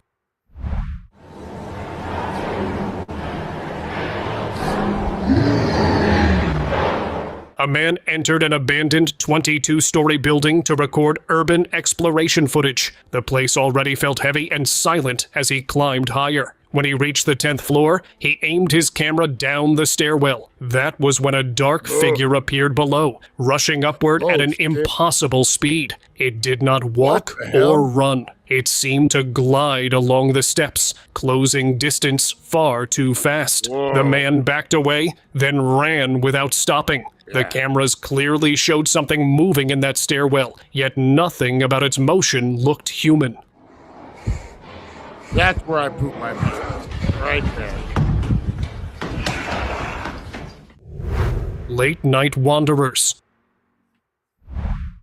A man entered an abandoned 22-story building to record urban exploration footage. The place already felt heavy and silent as he climbed higher. When he reached the 10th floor, he aimed his camera down the stairwell. That was when a dark figure appeared below, rushing upward at an impossible speed. It did not walk or run. It seemed to glide along the steps, closing distance far too fast. The man backed away, then ran without stopping. The cameras clearly showed something moving in that stairwell, yet nothing about its motion looked human. That's where I poop my pants. Right there. Late night wanderers.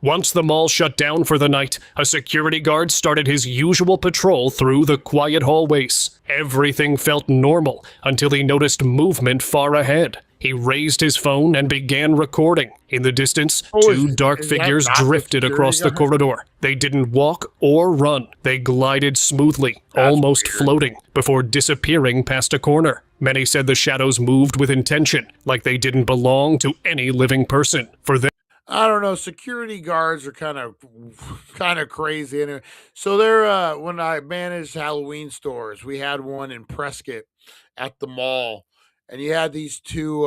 Once the mall shut down for the night, a security guard started his usual patrol through the quiet hallways. Everything felt normal until he noticed movement far ahead. He raised his phone and began recording. In the distance, two dark figures drifted across the corridor. They didn't walk or run. They glided smoothly, almost floating, before disappearing past a corner. Many said the shadows moved with intention, like they didn't belong to any living person. For them, I don't know. Security guards are kind of crazy. Anyway. So they're when I managed Halloween stores, we had one in Prescott at the mall, and you had these two.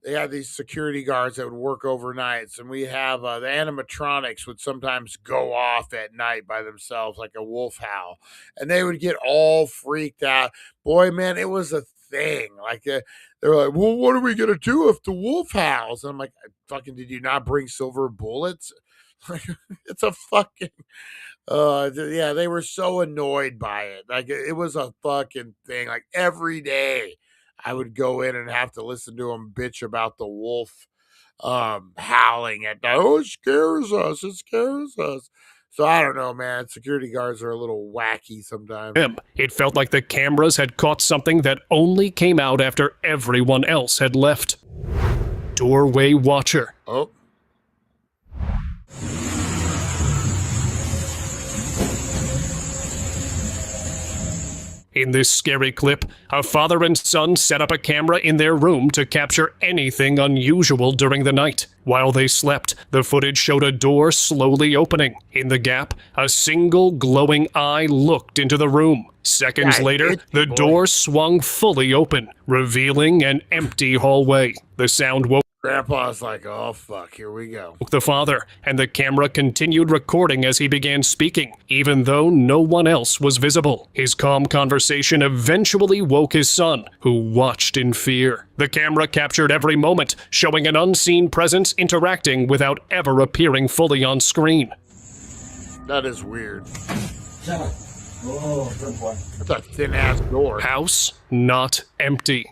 They had these security guards that would work overnights, and we have the animatronics would sometimes go off at night by themselves, like a wolf howl, and they would get all freaked out. Boy, man, it was a thing. Like they were like, "Well, what are we gonna do if the wolf howls?" And I'm like, "Fucking, did you not bring silver bullets?" It's a fucking. Yeah, they were so annoyed by it. Like it was a fucking thing. Like every day, I would go in and have to listen to them bitch about the wolf howling at night. Oh, it scares us. It scares us. So I don't know, man. Security guards are a little wacky sometimes. It felt like the cameras had caught something that only came out after everyone else had left. Doorway watcher. Oh. In this scary clip, a father and son set up a camera in their room to capture anything unusual during the night. While they slept, the footage showed a door slowly opening. In the gap, a single glowing eye looked into the room. Seconds later, the door swung fully open, revealing an empty hallway. The sound woke Grandpa's like, oh, fuck, here we go. the father, and the camera continued recording as he began speaking, even though no one else was visible. His calm conversation eventually woke his son, who watched in fear. The camera captured every moment, showing an unseen presence interacting without ever appearing fully on screen. That is weird. That's a thin-ass door. House not empty.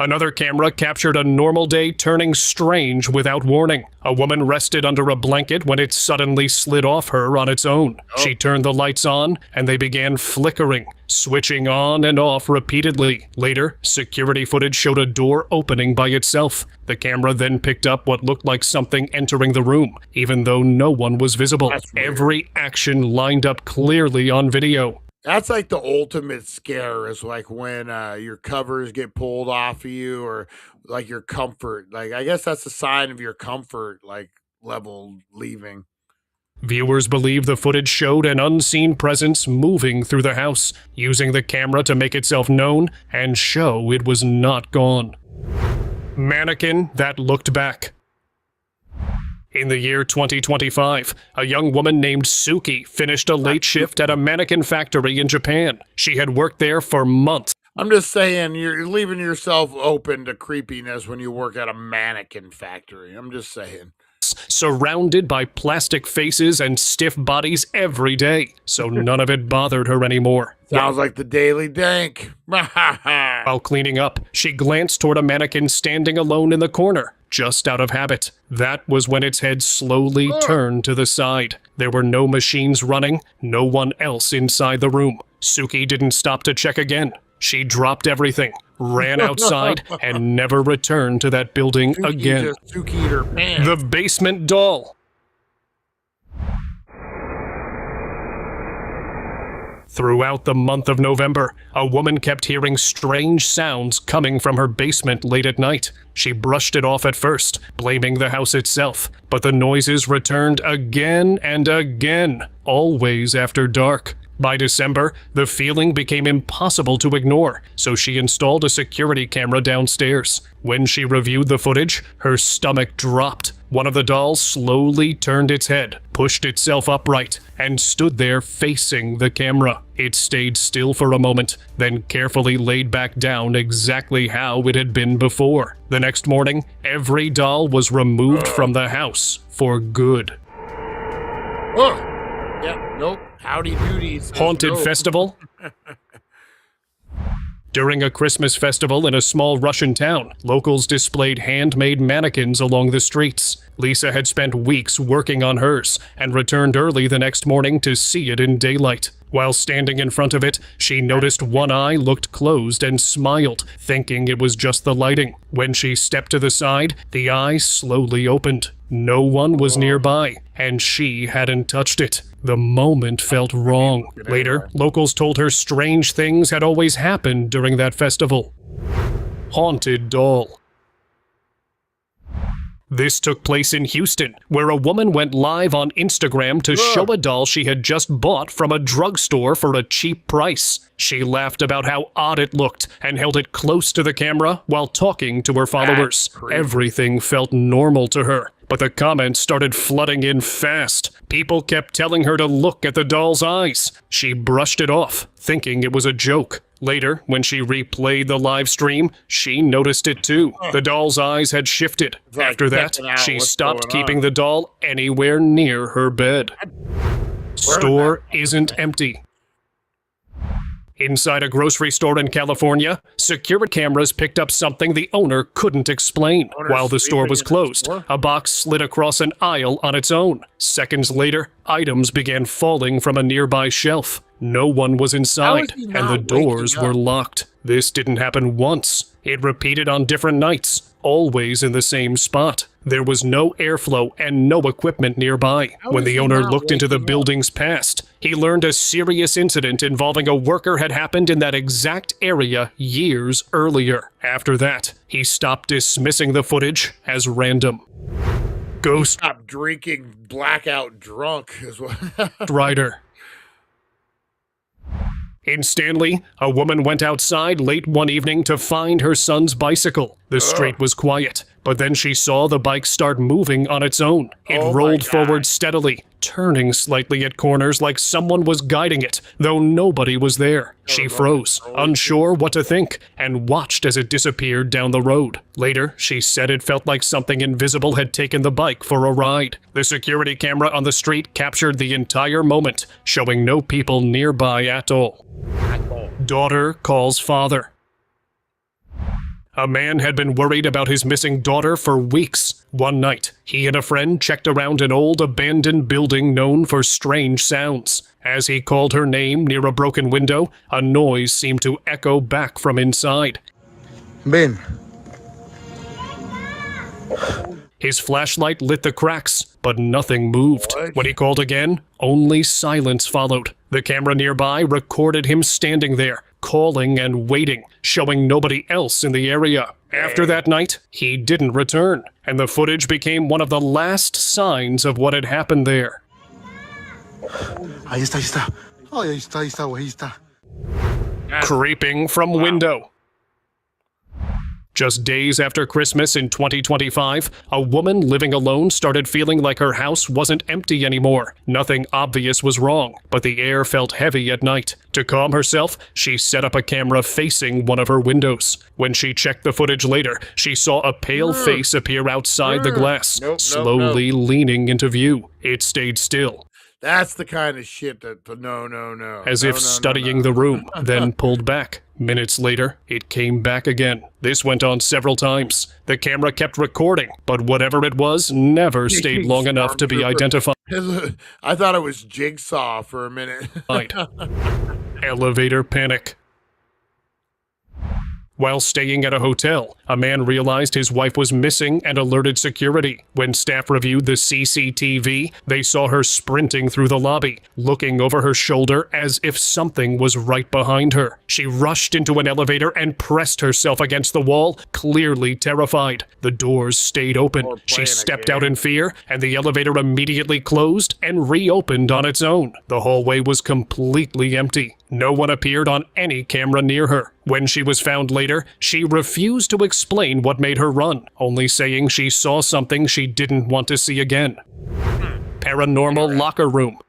Another camera captured a normal day turning strange without warning. A woman rested under a blanket when it suddenly slid off her on its own. She turned the lights on, and they began flickering, switching on and off repeatedly. Later, security footage showed a door opening by itself. The camera then picked up what looked like something entering the room, even though no one was visible. Every action lined up clearly on video. That's like the ultimate scare, is like when your covers get pulled off of you, or like your comfort. Like, I guess that's a sign of your comfort, like, level leaving. Viewers believe the footage showed an unseen presence moving through the house, using the camera to make itself known and show it was not gone. Mannequin that looked back. In the year 2025, a young woman named Suki finished a late shift at a mannequin factory in Japan. She had worked there for months. I'm just saying, you're leaving yourself open to creepiness when you work at a mannequin factory. I'm just saying. Surrounded by plastic faces and stiff bodies every day, so none of it bothered her anymore. Sounds like the Daily Dank. While cleaning up, she glanced toward a mannequin standing alone in the corner, just out of habit. That was when its head slowly turned to the side. There were no machines running, no one else inside the room. Suki didn't stop to check again. She dropped everything, ran outside, and never returned to that building again. The basement doll. Throughout the month of November, a woman kept hearing strange sounds coming from her basement late at night. She brushed it off at first, blaming the house itself, but the noises returned again and again, always after dark. By December, the feeling became impossible to ignore, so she installed a security camera downstairs. When she reviewed the footage, her stomach dropped. One of the dolls slowly turned its head, pushed itself upright, and stood there facing the camera. It stayed still for a moment, then carefully laid back down exactly how it had been before. The next morning, every doll was removed from the house for good. Yep, nope. Howdy doodies. Haunted festival. During a Christmas festival in a small Russian town, locals displayed handmade mannequins along the streets. Lisa had spent weeks working on hers and returned early the next morning to see it in daylight. While standing in front of it, she noticed one eye looked closed and smiled, thinking it was just the lighting. When she stepped to the side, the eye slowly opened. No one was nearby, and she hadn't touched it. The moment felt wrong. Later, locals told her strange things had always happened during that festival. Haunted doll. This took place in Houston, where a woman went live on Instagram to show a doll she had just bought from a drugstore for a cheap price. She laughed about how odd it looked and held it close to the camera while talking to her followers. Everything felt normal to her, but the comments started flooding in fast. People kept telling her to look at the doll's eyes. She brushed it off, thinking it was a joke. Later, when she replayed the live stream, she noticed it too. The doll's eyes had shifted. After that, she stopped keeping the doll anywhere near her bed. Store isn't empty. Inside a grocery store in California, security cameras picked up something the owner couldn't explain. While the store was closed, a box slid across an aisle on its own. Seconds later, items began falling from a nearby shelf. No one was inside, and the doors were locked. This didn't happen once. It repeated on different nights, always in the same spot. There was no airflow and no equipment nearby. When the owner looked into the building's past, he learned a serious incident involving a worker had happened in that exact area years earlier. After that, he stopped dismissing the footage as random. Ghost Stop drinking blackout drunk is what. Rider. In Stanley, a woman went outside late one evening to find her son's bicycle. The street was quiet, but then she saw the bike start moving on its own. It rolled forward steadily, turning slightly at corners like someone was guiding it, though nobody was there. She froze, unsure what to think, and watched as it disappeared down the road. Later, she said it felt like something invisible had taken the bike for a ride. The security camera on the street captured the entire moment, showing no people nearby at all. Daughter calls father. A man had been worried about his missing daughter for weeks. One night, he and a friend checked around an old abandoned building known for strange sounds. As he called her name near a broken window, a noise seemed to echo back from inside. Ben. His flashlight lit the cracks, but nothing moved. When he called again, only silence followed. The camera nearby recorded him standing there, calling and waiting, showing nobody else in the area. After that night, he didn't return, and the footage became one of the last signs of what had happened there. Ahí está, ahí está. Oh, ahí está, güey, ahí está. Creeping from window. Just days after Christmas in 2025, a woman living alone started feeling like her house wasn't empty anymore. Nothing obvious was wrong, but the air felt heavy at night. To calm herself, she set up a camera facing one of her windows. When she checked the footage later, she saw a pale face appear outside the glass, slowly leaning into view. It stayed still. That's the kind of shit that, no. As if studying the room, then pulled back. Minutes later, it came back again. This went on several times. The camera kept recording, but whatever it was never stayed long enough to be identified. I thought it was Jigsaw for a minute. Elevator panic. While staying at a hotel, a man realized his wife was missing and alerted security. When staff reviewed the CCTV, they saw her sprinting through the lobby, looking over her shoulder as if something was right behind her. She rushed into an elevator and pressed herself against the wall, clearly terrified. The doors stayed open. She stepped out in fear, and the elevator immediately closed and reopened on its own. The hallway was completely empty. No one appeared on any camera near her. When she was found later, she refused to explain what made her run, only saying she saw something she didn't want to see again. Paranormal locker room.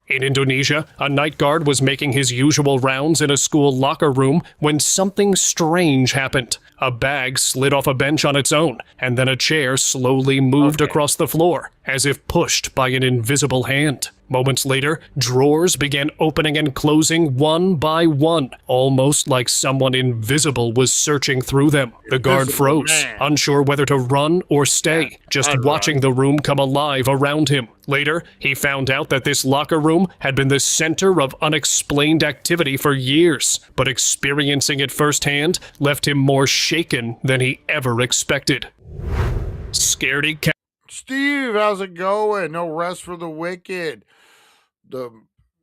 In Indonesia, a night guard was making his usual rounds in a school locker room when something strange happened. A bag slid off a bench on its own, and then a chair slowly moved across the floor, as if pushed by an invisible hand. Moments later, drawers began opening and closing one by one, almost like someone invisible was searching through them. The guard froze, unsure whether to run or stay, just watching the room come alive around him. Later, he found out that this locker room had been the center of unexplained activity for years, but experiencing it firsthand left him more shaken than he ever expected. Scaredy cat. Steve, how's it going? No rest for the wicked.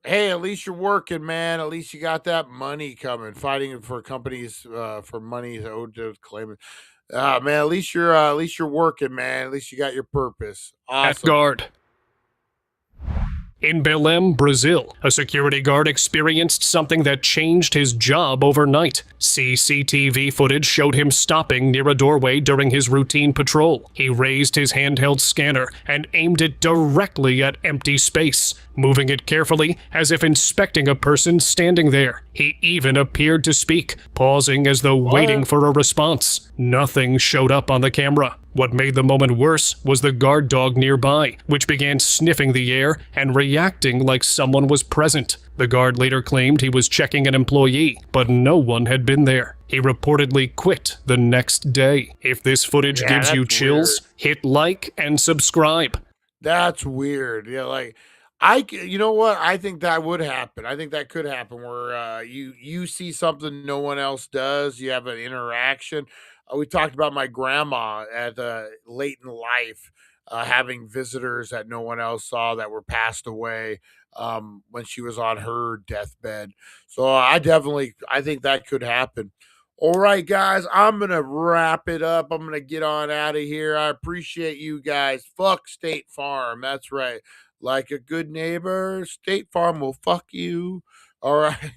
Hey, at least you're working, man. At least you got that money coming. Fighting for companies for money owed to claiming. Man, at least you're working, man. At least you got your purpose. Awesome. Guard. In Belém, Brazil, a security guard experienced something that changed his job overnight. CCTV footage showed him stopping near a doorway during his routine patrol. He raised his handheld scanner and aimed it directly at empty space, moving it carefully as if inspecting a person standing there. He even appeared to speak, pausing as though waiting for a response. Nothing showed up on the camera. What made the moment worse was the guard dog nearby, which began sniffing the air and reacting like someone was present. The guard later claimed he was checking an employee, but no one had been there. He reportedly quit the next day. If this footage gives you chills, hit like and subscribe. That's weird. Yeah, like you know what? I think that would happen. I think that could happen where you see something no one else does. You have an interaction. We talked about my grandma at late in life having visitors that no one else saw that were passed away when she was on her deathbed. So I think that could happen. All right, guys, I'm going to wrap it up. I'm going to get on out of here. I appreciate you guys. Fuck State Farm. That's right. Like a good neighbor, State Farm will fuck you. All right.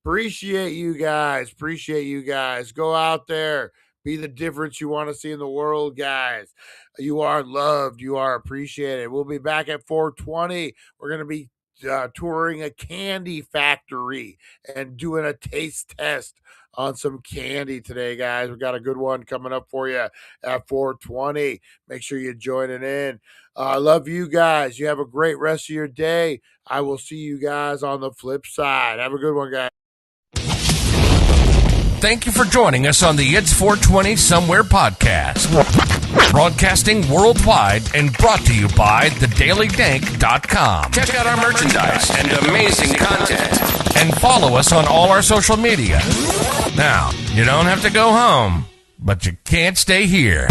Appreciate you guys. Appreciate you guys. Go out there. Be the difference you want to see in the world, guys. You are loved. You are appreciated. We'll be back at 420. We're going to be touring a candy factory and doing a taste test on some candy today, guys. We got a good one coming up for you at 420. Make sure you're joining in. I love you guys. You have a great rest of your day. I will see you guys on the flip side. Have a good one, guys. Thank you for joining us on the It's 420 Somewhere podcast. Broadcasting worldwide and brought to you by TheDailyDank .com. Check out our merchandise and amazing content. And follow us on all our social media. Now, you don't have to go home, but you can't stay here.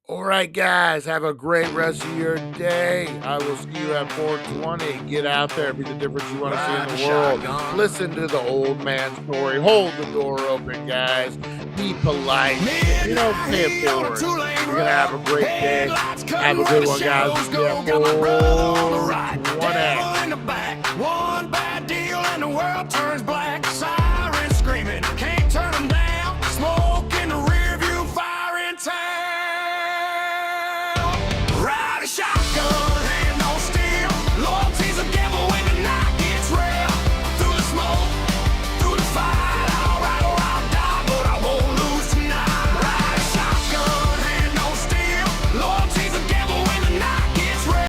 All right, guys, have a great rest of your day. I will see you at 420. Get out there, be the difference you want to see in the world. Listen to the old man story. Hold the door open, guys. Be polite. You know, pay it forward. You're going to have a great day. Have a good one, guys. We'll see you at 420. One bad deal and the world turns black.